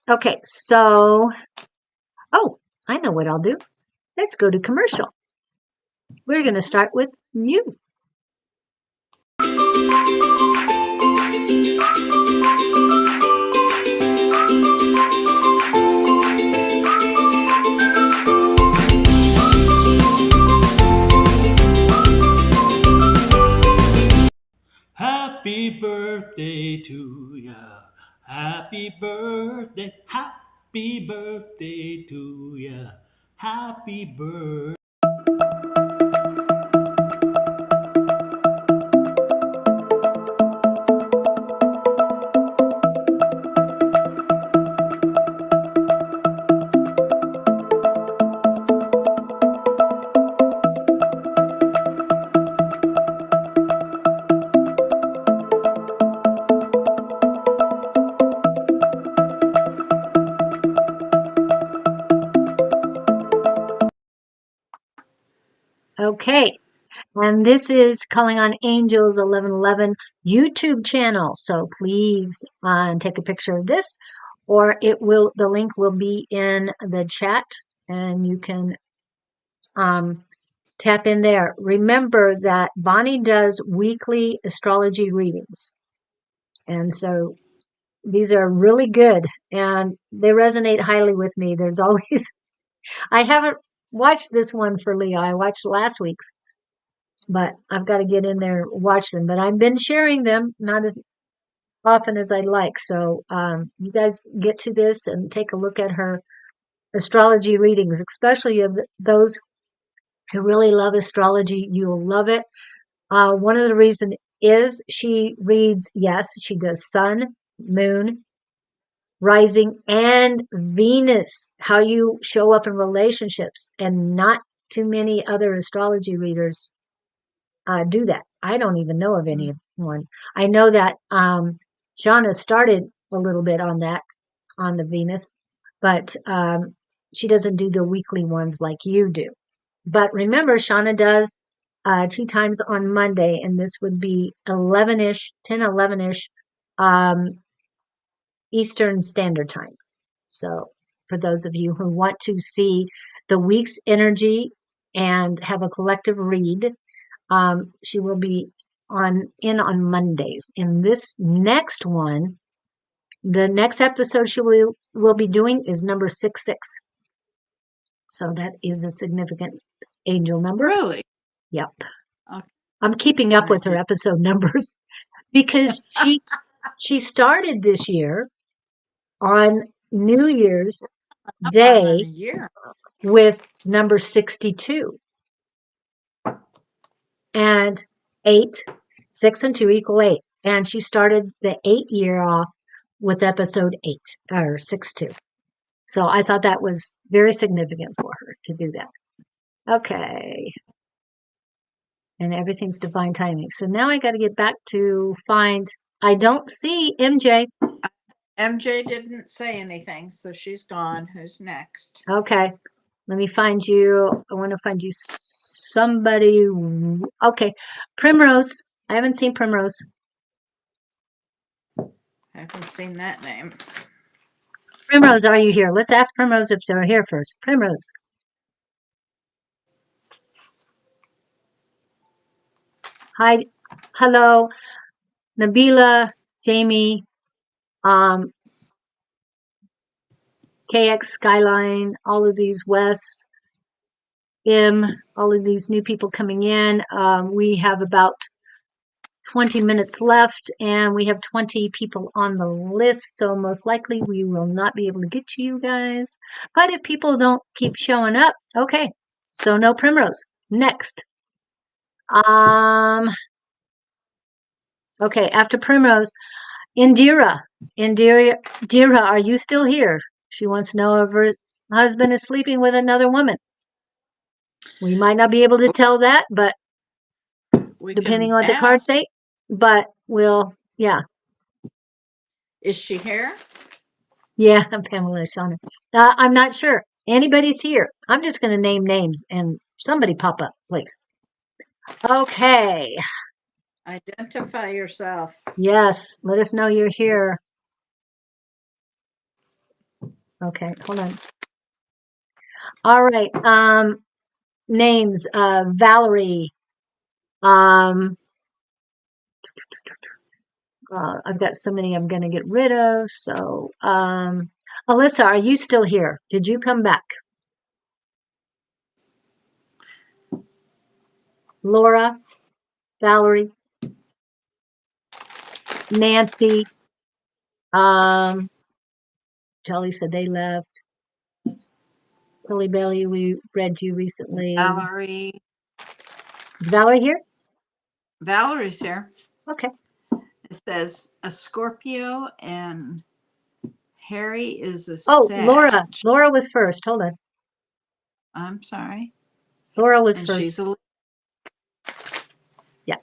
Okay, so. Oh, I know what I'll do. Let's go to commercial. We're going to start with you. Happy birthday to ya. Happy birthday, happy birthday to ya. Happy birthday. Okay. And this is Calling on Angels 1111 YouTube channel. So please take a picture of this or the link will be in the chat and you can tap in there. Remember that Bonnie does weekly astrology readings. And so these are really good and they resonate highly with me. There's always, I haven't watched this one for Leah. I watched last week's. But I've got to get in there and watch them. But I've been sharing them, not as often as I'd like. So you guys get to this and take a look at her astrology readings, especially of those who really love astrology. You'll love it. One of the reasons is she reads, yes, she does sun, moon, rising, and Venus, how you show up in relationships. And not too many other astrology readers do that. I don't even know of anyone. I know that Shauna started a little bit on that, on the Venus, but she doesn't do the weekly ones like you do. But remember, Shauna does 2 times on Monday, and this would be 11-ish, 10, 11-ish Eastern Standard Time. So for those of you who want to see the week's energy and have a collective read, she will be on Mondays. In this next one, the next episode she will be doing is number 66. So that is a significant angel number. Really? Yep. Okay. I'm keeping up with her episode numbers because she started this year on New Year's Day with number 62. And 8, 6 and 2 equal 8. And she started the 8 year off with episode 8 or 6-2. So I thought that was very significant for her to do that. Okay. And everything's divine timing. So now I got to get back to find, I don't see MJ. MJ didn't say anything, so she's gone. Who's next? Okay. Let me find you. I want to find you somebody. Okay. Primrose. I haven't seen Primrose. I haven't seen that name. Primrose, are you here? Let's ask Primrose if they're here first. Primrose. Hi. Hello. Nabila, Jamie. Can KX, Skyline, all of these, Wes, M, all of these new people coming in. We have about 20 minutes left, and we have 20 people on the list, so most likely we will not be able to get to you guys. But if people don't keep showing up, okay. So no Primrose. Next. Okay, after Primrose, Indira. Indira, are you still here? She wants to know if her husband is sleeping with another woman. We might not be able to tell that, but We depending can on what the cards ask. say, but yeah. Is she here? Yeah, Pamela Shauna. I'm not sure. Anybody's here. I'm just going to name names and somebody pop up, please. Okay. Identify yourself. Yes, let us know you're here. Okay, hold on. All right. Names. Valerie. I've got so many I'm going to get rid of. So, Alyssa, are you still here? Did you come back? Laura, Valerie, Nancy. Charlie said they left. Billy Belly, we read you recently. Valerie. Is Valerie here? Valerie's here. Okay. It says a Scorpio and Harry is a Oh, Sag. Laura was first. Hold on. I'm sorry. Laura was And first. she's a Yeah.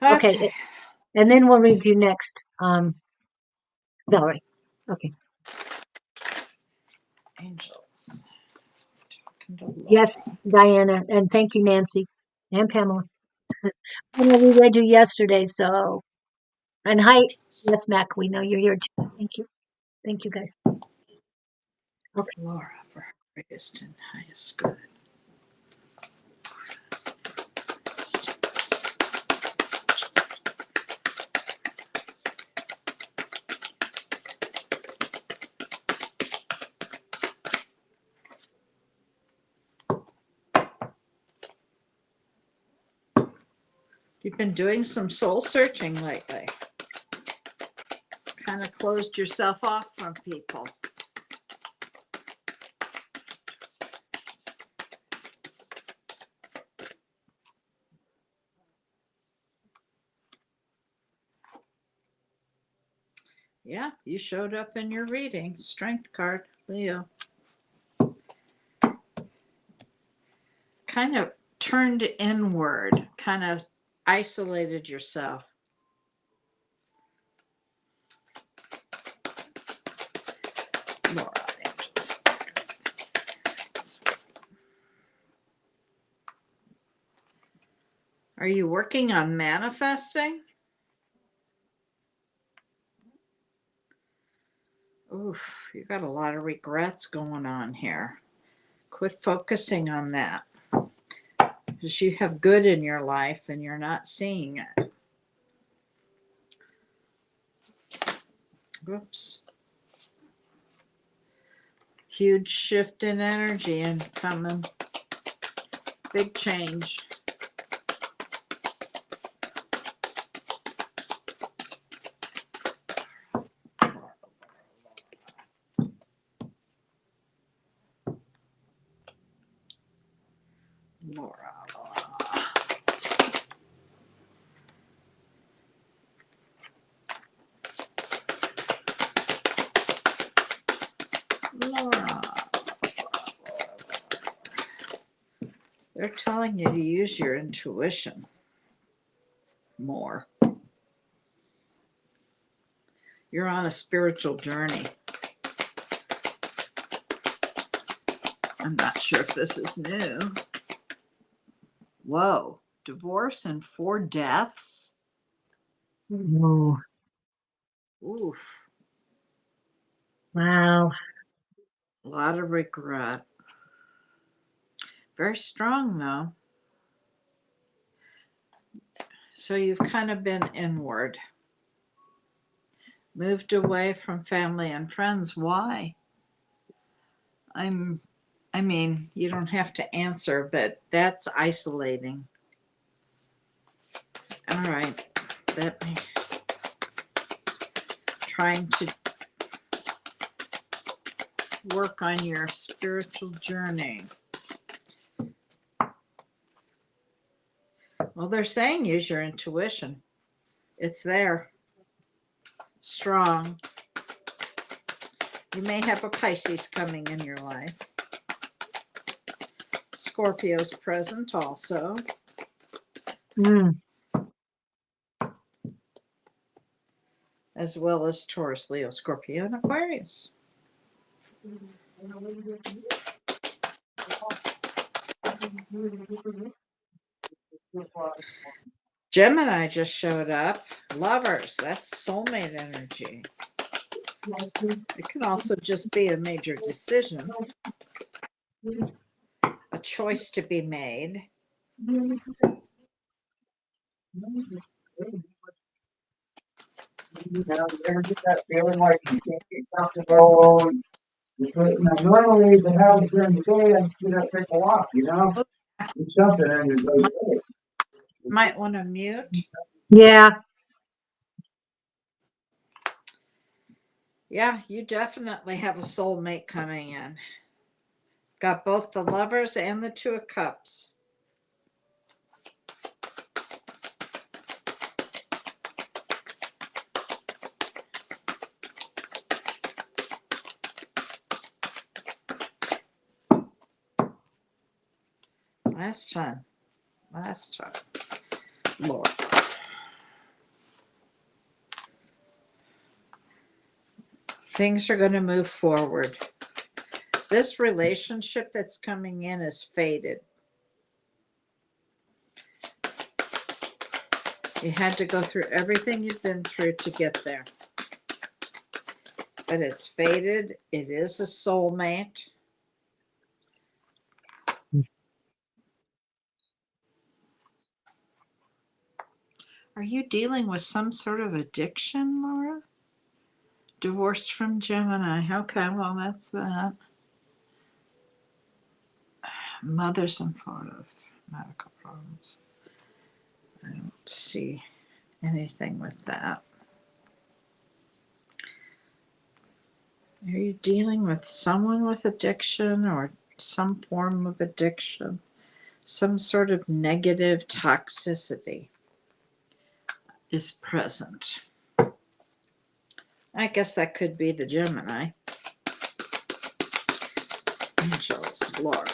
okay. Okay. And then we'll review next. Valerie. Okay. Angels. Yes, Diana. And thank you, Nancy and Pamela. I know we read you yesterday, so. And hi. Yes, Mac, we know you're here too. Thank you. Thank you, guys. Okay. Laura for her greatest and highest good. You've been doing some soul searching lately. Kind of closed yourself off from people. Yeah, you showed up in your reading. Strength card, Leo. Kind of turned inward, kind of isolated yourself. Laura, angels. Are you working on manifesting? Oof, you got a lot of regrets going on here. Quit focusing on that. Because you have good in your life and you're not seeing it. Whoops. Huge shift in energy and coming. Big change. Laura. Laura. They're telling you to use your intuition more. You're on a spiritual journey. I'm not sure if this is new. Whoa. Divorce and 4 deaths? Oh, Oof. wow. A lot of regret. Very strong, though. So you've kind of been inward. Moved away from family and friends. Why? I mean, you don't have to answer, but that's isolating. All right. Let me trying to work on your spiritual journey. Well, they're saying use your intuition. It's there. Strong. You may have a Pisces coming in your life. Scorpio's present also. As well as Taurus, Leo, Scorpio, and Aquarius. Gemini just showed up. Lovers, that's soulmate energy. It can also just be a major decision, a choice to be made. You ever get that feeling like you can't get comfortable? Normally, the house during the day, I get up, take a walk, do something, and it's like, hey. Might want to mute. Yeah. Yeah, you definitely have a soulmate coming in. Got both the Lovers and the Two of Cups. Last time. Lord. Things are going to move forward. This relationship that's coming in is fated. You had to go through everything you've been through to get there. But it's fated. It is a soulmate. Are you dealing with some sort of addiction, Laura? Divorced from Gemini. Okay, well, that's that. Mothers in Florida, medical problems. I don't see anything with that. Are you dealing with someone with addiction or some form of addiction? Some sort of negative toxicity is present. I guess that could be the Gemini. Angels, Laura.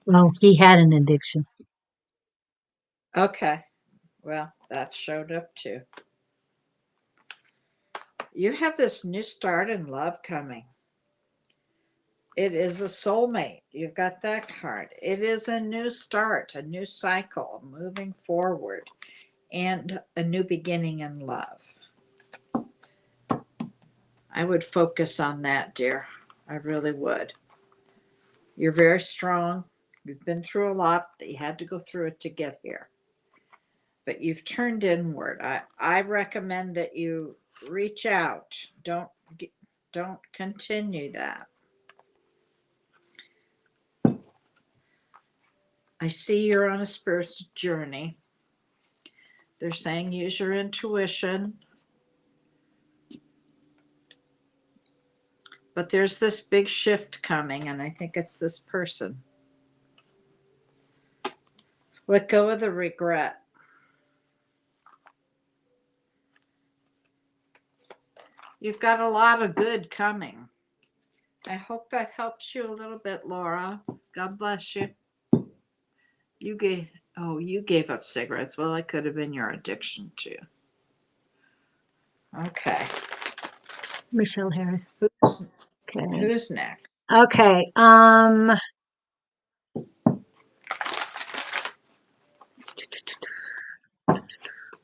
Well, he had an addiction. Okay. Well, that showed up too. You have this new start in love coming. It is a soulmate. You've got that card. It is a new start, a new cycle, moving forward, and a new beginning in love. I would focus on that, dear. I really would. You're very strong. You've been through a lot, but you had to go through it to get here. But you've turned inward. I recommend that you reach out. Don't continue that. I see you're on a spiritual journey. They're saying use your intuition. But there's this big shift coming, and I think it's this person. Let go of the regret. You've got a lot of good coming. I hope that helps you a little bit, Laura. God bless you. You gave up cigarettes. Well, it could have been your addiction too. Okay. Michelle Harris. Okay. Who's next? Okay. I'm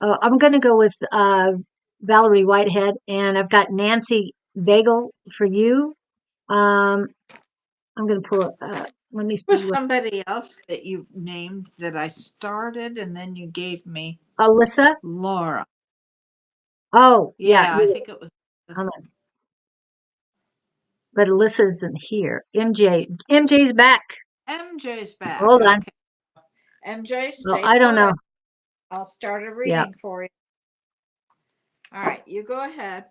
going to go with Valerie Whitehead, and I've got Nancy Bagel for you. I'm going to pull Let me see was what somebody else that you named that I started, and then you gave me Alyssa. Laura. Oh, yeah. Yeah, I think it was. Hold on. But Alyssa isn't here. MJ's back. MJ's back. Hold on. Okay. MJ, Well, stay I don't put. know. I'll start a Yeah, reading for you. All right, you go ahead.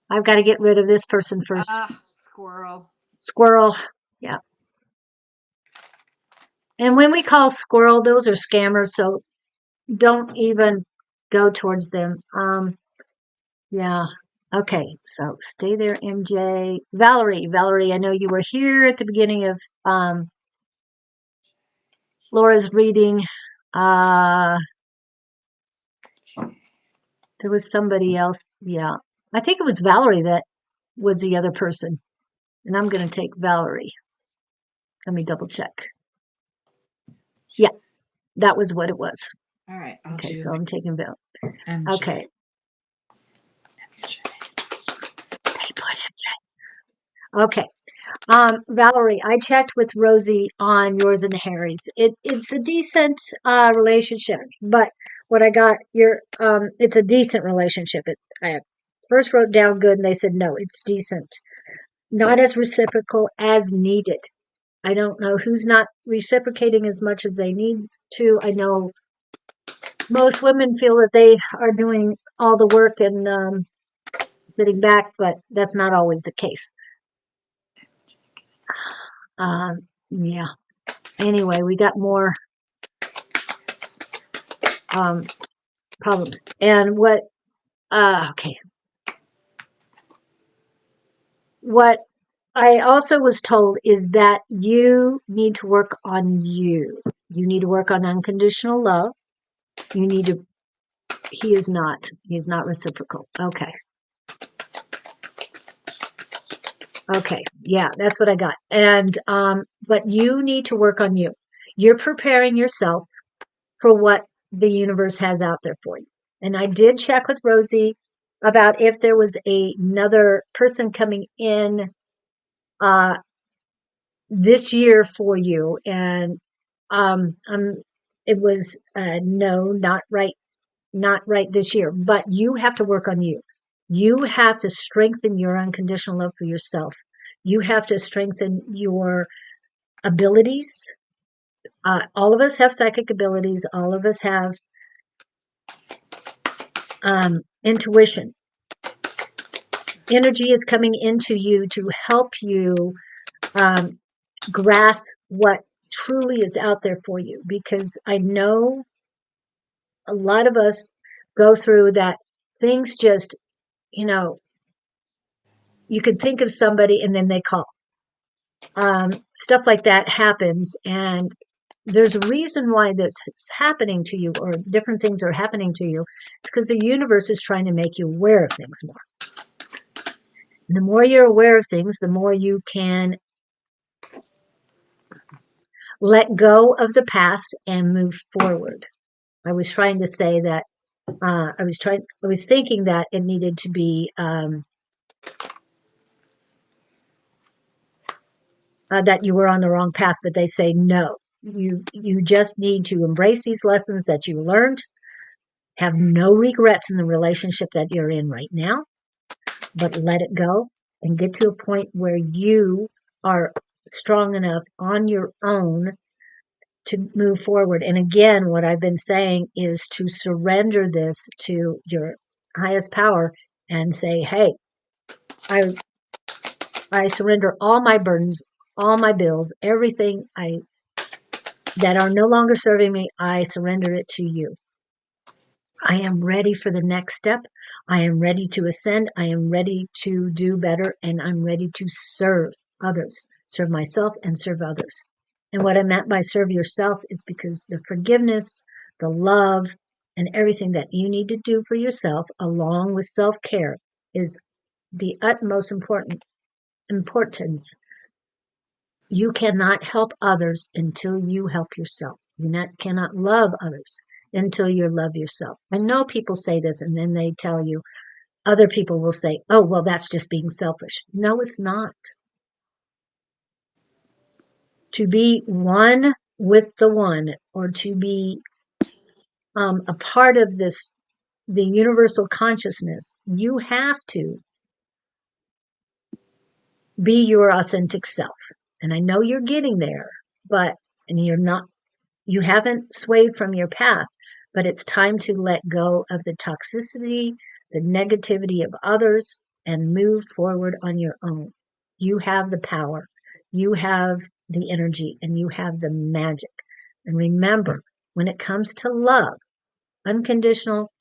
I've got to get rid of this person first. Squirrel. Squirrel. Yeah. And when we call squirrel, those are scammers, so don't even go towards them. Yeah. Okay, so stay there, MJ. Valerie, I know you were here at the beginning of Laura's reading. There was somebody else. Yeah. I think it was Valerie that was the other person. And I'm going to take Valerie. Let me double check. Yeah, that was what it was. All right. Okay, so I'm taking Valerie. MJ. Okay. MJ. Stay put, MJ. Okay. Valerie, I checked with Rosie on yours and Harry's. It's a decent relationship, but what I got it's a decent relationship. I first wrote down good and they said no, it's decent. Not as reciprocal as needed. I don't know who's not reciprocating as much as they need to. I know most women feel that they are doing all the work and sitting back, but that's not always the case. Yeah. Anyway, we got more problems. And okay. What I also was told is that you need to work on you. You need to work on unconditional love. He's not reciprocal. Okay. Okay. Yeah, that's what I got. And, but you need to work on you. You're preparing yourself for what the universe has out there for you. And I did check with Rosie about if there was another person coming in this year for you, and it was no, not right this year. But you have to work on you. You have to strengthen your unconditional love for yourself. You have to strengthen your abilities. All of us have psychic abilities. All of us have intuition. Energy is coming into you to help you grasp what truly is out there for you, because I know a lot of us go through that things just, you could think of somebody and then they call. Stuff like that happens, and there's a reason why this is happening to you, or different things are happening to you. It's because the universe is trying to make you aware of things more. And the more you're aware of things, the more you can let go of the past and move forward. I was trying to say that I was thinking that it needed to be that you were on the wrong path, but they say no. You just need to embrace these lessons that you learned, have no regrets in the relationship that you're in right now, but let it go and get to a point where you are strong enough on your own to move forward. And again, what I've been saying is to surrender this to your highest power and say, hey, I surrender all my burdens, all my bills, everything that are no longer serving me, I surrender it to you. I am ready for the next step. I am ready to ascend. I am ready to do better, and I'm ready to serve others, serve myself and serve others. And what I meant by serve yourself is because the forgiveness, the love, and everything that you need to do for yourself, along with self-care, is the utmost importance. You cannot help others until you help yourself. You cannot love others until you love yourself. I know people say this and then they tell you, other people will say, oh, well, that's just being selfish. No, it's not. to be one with the one, or to be a part of this, the universal consciousness, you have to be your authentic self. And I know you're getting there, and you haven't swayed from your path, but it's time to let go of the toxicity, the negativity of others, and move forward on your own. You have the power, you have the energy, and you have the magic. And remember, when it comes to love, unconditional,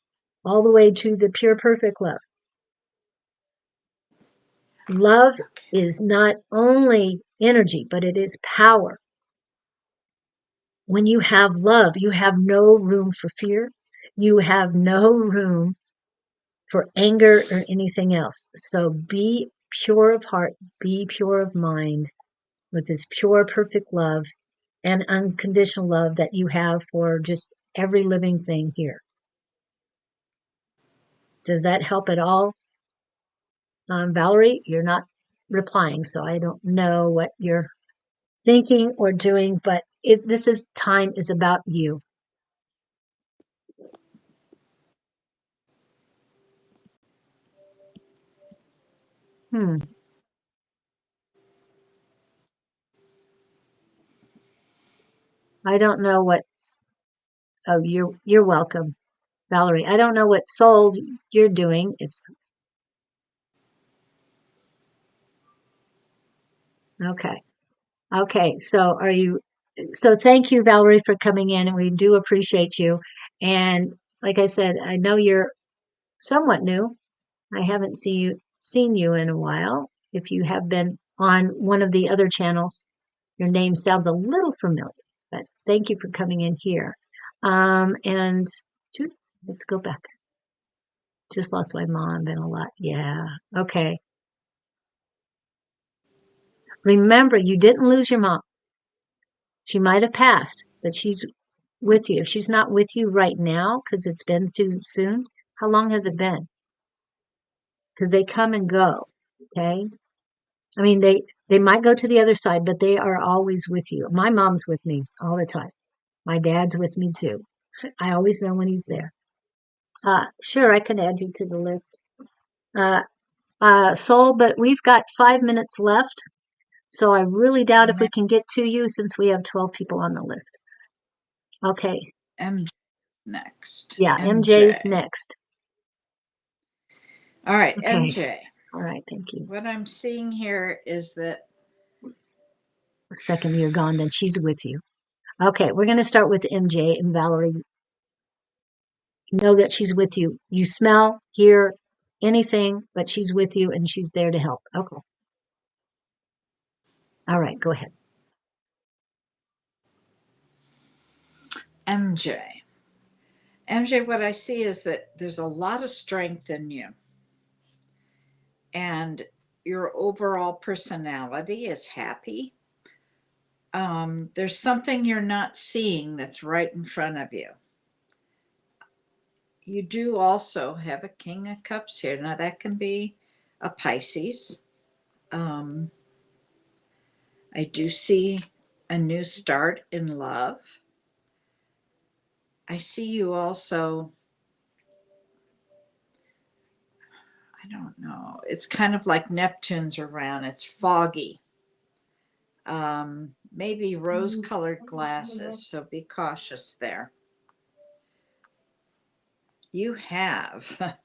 all the way to the pure, perfect love, love is not only energy, but it is power. When you have love, you have no room for fear. You have no room for anger or anything else. So be pure of heart, be pure of mind with this pure, perfect love and unconditional love that you have for just every living thing here. Does that help at all? Valerie, you're not replying, so I don't know what you're thinking or doing, but time is about you. I don't know what. Oh, you're welcome, Valerie. I don't know what soul you're doing. It's okay. Okay. So thank you, Valerie, for coming in, and we do appreciate you. And like I said, I know you're somewhat new. I haven't seen you in a while. If you have been on one of the other channels, your name sounds a little familiar, but thank you for coming in here. And let's go back. Just lost my mom, been a lot. Yeah. Okay. Remember, you didn't lose your mom. She might have passed, but she's with you. If she's not with you right now, because it's been too soon, how long has it been? Because they come and go. Okay. I mean, they might go to the other side, but they are always with you. My mom's with me all the time. My dad's with me too. I always know when he's there. Sure, I can add you to the list. Soul, but we've got 5 minutes left. So I really doubt if we can get to you since we have 12 people on the list. Okay. MJ next. Yeah, MJ's next. All right, Okay. MJ. All right, thank you. What I'm seeing here is that The second you're gone, then she's with you. Okay, we're going to start with MJ and Valerie. Know that she's with you. You smell, hear anything, but she's with you and she's there to help. Okay. All right, go ahead. MJ. MJ, what I see is that there's a lot of strength in you. And your overall personality is happy. There's something you're not seeing that's right in front of you. You do also have a King of Cups here. Now, that can be a Pisces. I do see a new start in love. I see you also, I don't know, it's kind of like Neptune's around, it's foggy. Maybe rose colored glasses, so be cautious there. You have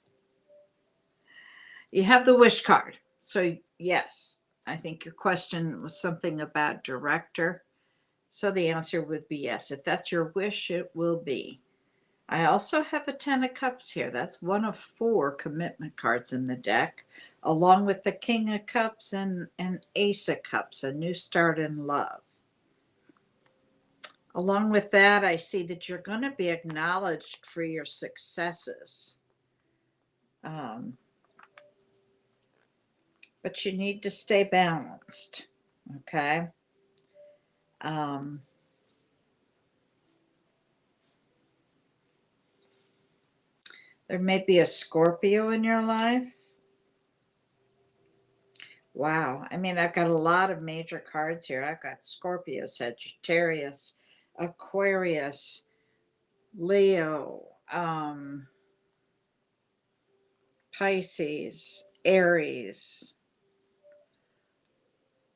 you have the wish card. So yes, I think your question was something about director. So the answer would be yes. If that's your wish, it will be. I also have a 10 of Cups here. That's one of 4 commitment cards in the deck, along with the King of Cups and an Ace of Cups, a new start in love. Along with that, I see that you're going to be acknowledged for your successes. But you need to stay balanced, okay? There may be a Scorpio in your life, Wow. I mean, I've got a lot of major cards here. I've got Scorpio, Sagittarius, Aquarius, Leo, Pisces, Aries.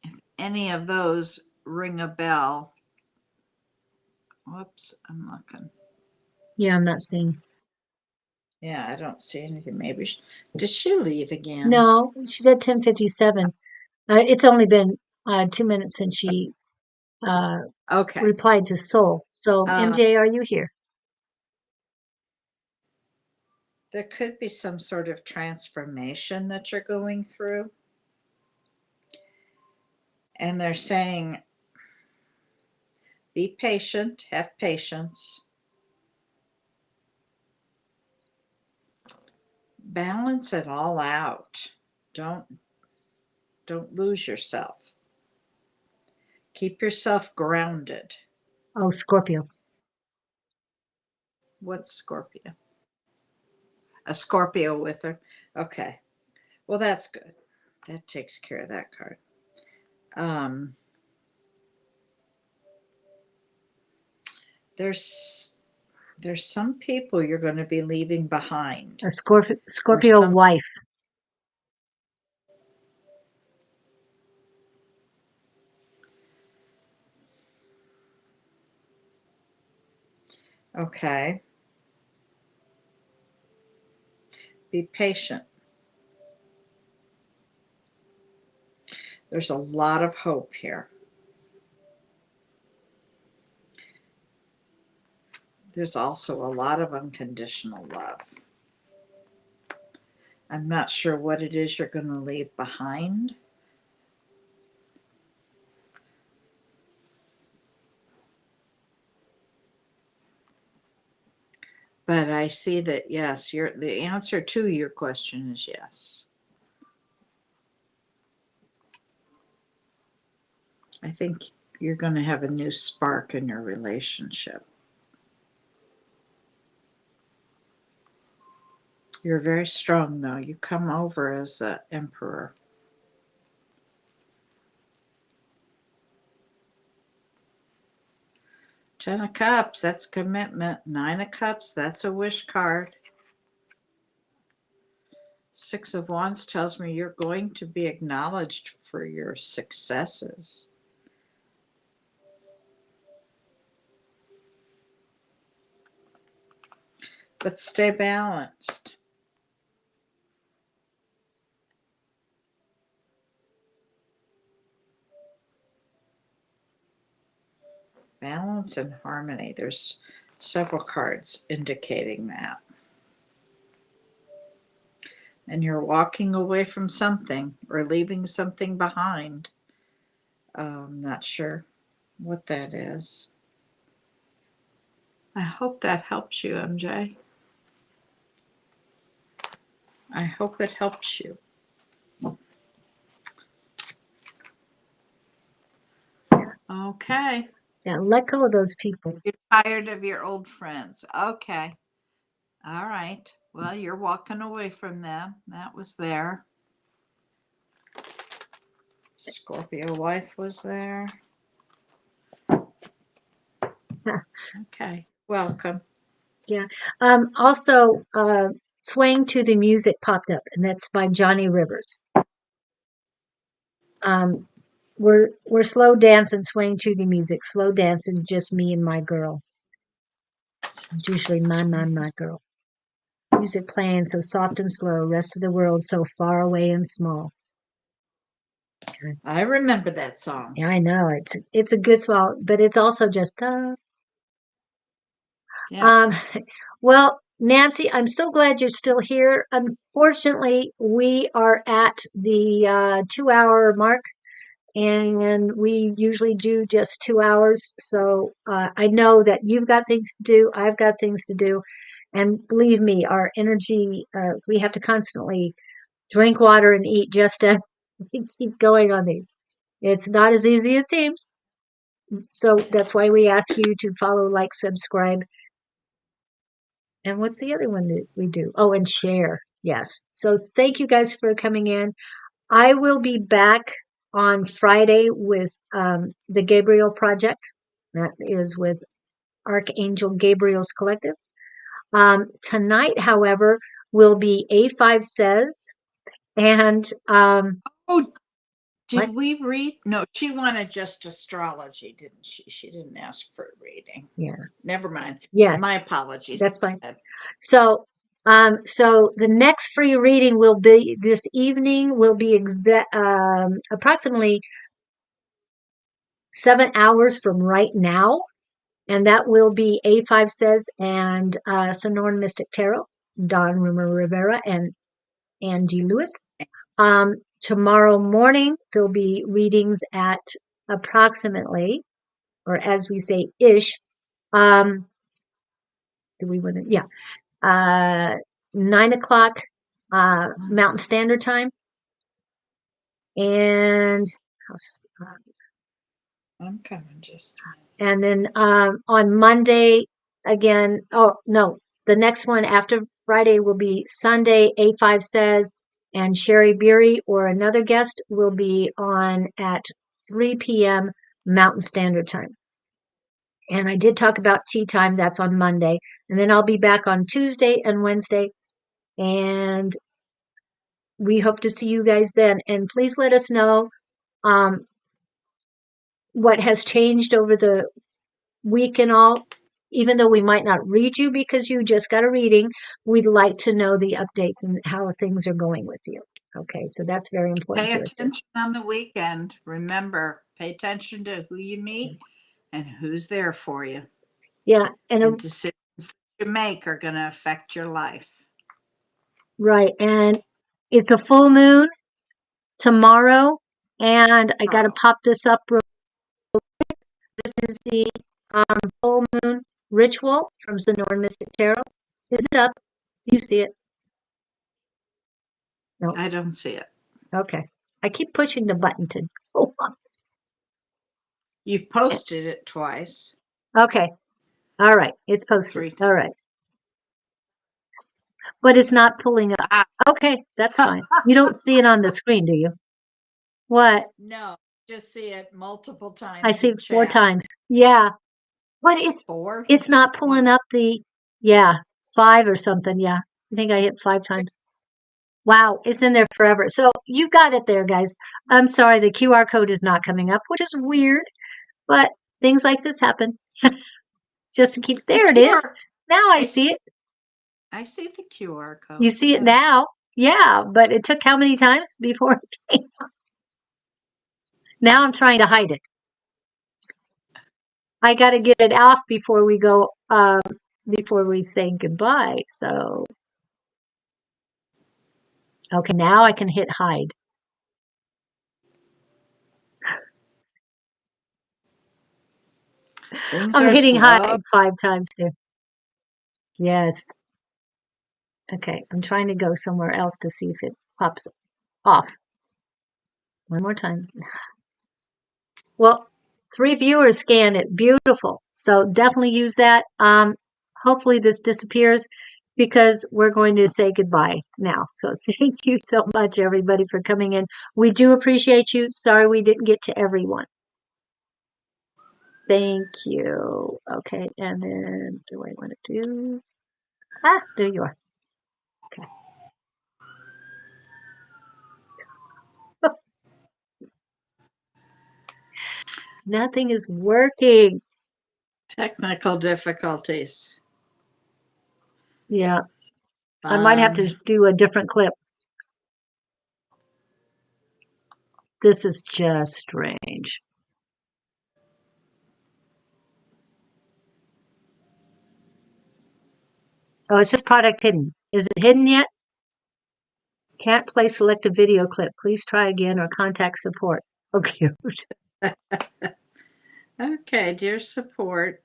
If any of those ring a bell. Whoops, I'm looking. Yeah, I'm not seeing. Yeah, I don't see anything. Maybe did she leave again? No, she's at 10:57. It's only been 2 minutes since she Okay. replied to Soul. So, MJ, are you here? There could be some sort of transformation that you're going through. And they're saying, be patient, have patience. Balance it all out. Don't lose yourself. Keep yourself grounded. Oh, Scorpio. What's Scorpio? A Scorpio with her. Okay. Well, that's good. That takes care of that card. There's some people you're going to be leaving behind. A Scorpio wife. Okay. Be patient. There's a lot of hope here. There's also a lot of unconditional love. I'm not sure what it is you're going to leave behind. But I see that, yes, the answer to your question is yes. I think you're going to have a new spark in your relationship. You're very strong, though. You come over as an emperor. Ten of Cups, that's commitment. Nine of Cups, that's a wish card. Six of Wands tells me you're going to be acknowledged for your successes. But stay balanced. Balance and harmony. There's several cards indicating that. And you're walking away from something or leaving something behind. I'm not sure what that is. I hope that helps you, MJ. I hope it helps you. Okay. Yeah, let go of those people. You're tired of your old friends. Okay. All right. Well, you're walking away from them. That was there. Scorpio wife was there. Okay. Welcome. Yeah. Also, Swaying to the Music popped up, and that's by Johnny Rivers. We're slow dancing, swaying to the music, slow dancing, just me and my girl. It's usually my girl. Music playing so soft and slow, rest of the world so far away and small. Okay. I remember that song. Yeah, I know. It's a good song, but it's also just Yeah. Well, Nancy, I'm so glad you're still here. Unfortunately, we are at the 2 hour mark, and we usually do just 2 hours. So I know that you've got things to do. I've got things to do. And believe me, our energy, we have to constantly drink water and eat just to keep going on these. It's not as easy as it seems. So that's why we ask you to follow, like, subscribe. And what's the other one that we do? Oh, and share. Yes. So thank you guys for coming in. I will be back on Friday with the Gabriel project. That is with Archangel Gabriel's Collective. Tonight, however, will be A5 Says. And Oh, what? did we read? No, she wanted just astrology, didn't she? She didn't ask for a reading. Yeah. Never mind. Yes. My apologies. That's fine. So the next free reading will be this evening, will be approximately 7 hours from right now. And that will be A5 Says and Sonoran Mystic Tarot, Don Rumor Rivera and Angie Lewis. Tomorrow morning, there'll be readings at approximately, or as we say, ish. Do we want to? Yeah. 9 o'clock Mountain Standard Time. And I'm coming just. and then on Monday again. Oh no, the next one after Friday will be Sunday. A5 Says and Sherry Beery or another guest will be on at 3 p.m. Mountain Standard Time. And I did talk about tea time. That's on Monday. And then I'll be back on Tuesday and Wednesday. And we hope to see you guys then. And please let us know what has changed over the week and all. Even though we might not read you because you just got a reading, we'd like to know the updates and how things are going with you. Okay, so that's very important Pay to us too. attention on the weekend. Remember, pay attention to who you meet and who's there for you. Yeah, And decisions that you make are going to affect your life. right. And it's a full moon tomorrow, and I got to pop this up real quick. This is the full moon ritual from Sonoran Mystic Tarot. Is it up? Do you see it? No. I don't see it. Okay. I keep pushing the button to go on. You've posted it twice. Okay. All right. It's posted. 3 times. All right. But it's not pulling up. Okay, that's fine. You don't see it on the screen, do you? What? No, just see it multiple times. I see 4 times. Yeah. But it's not pulling up the 5 or something. Yeah. I think I hit 5 times. Wow, it's in there forever. So you got it there, guys. I'm sorry, the QR code is not coming up, which is weird, but things like this happen. Just to keep there it is. Now I see it. I see the QR code. You see it now? Yeah, but it took how many times before it came up? Now I'm trying to hide it. I got to get it off before we go, before we say goodbye. So, okay, now I can hit hide. I'm hitting hide 5 times here. Yes. Okay, I'm trying to go somewhere else to see if it pops off. One more time. Well, 3 viewers scanned it. Beautiful. So definitely use that. Hopefully this disappears because we're going to say goodbye now. So thank you so much, everybody, for coming in. We do appreciate you. Sorry we didn't get to everyone. Thank you. Okay, and then do I want to do? There you are. Okay. Nothing is working. Technical difficulties. Yeah. I might have to do a different clip. This is just strange. Oh, it says product hidden. Is it hidden yet? Can't play selected video clip. Please try again or contact support. Oh, cute. Okay, dear support.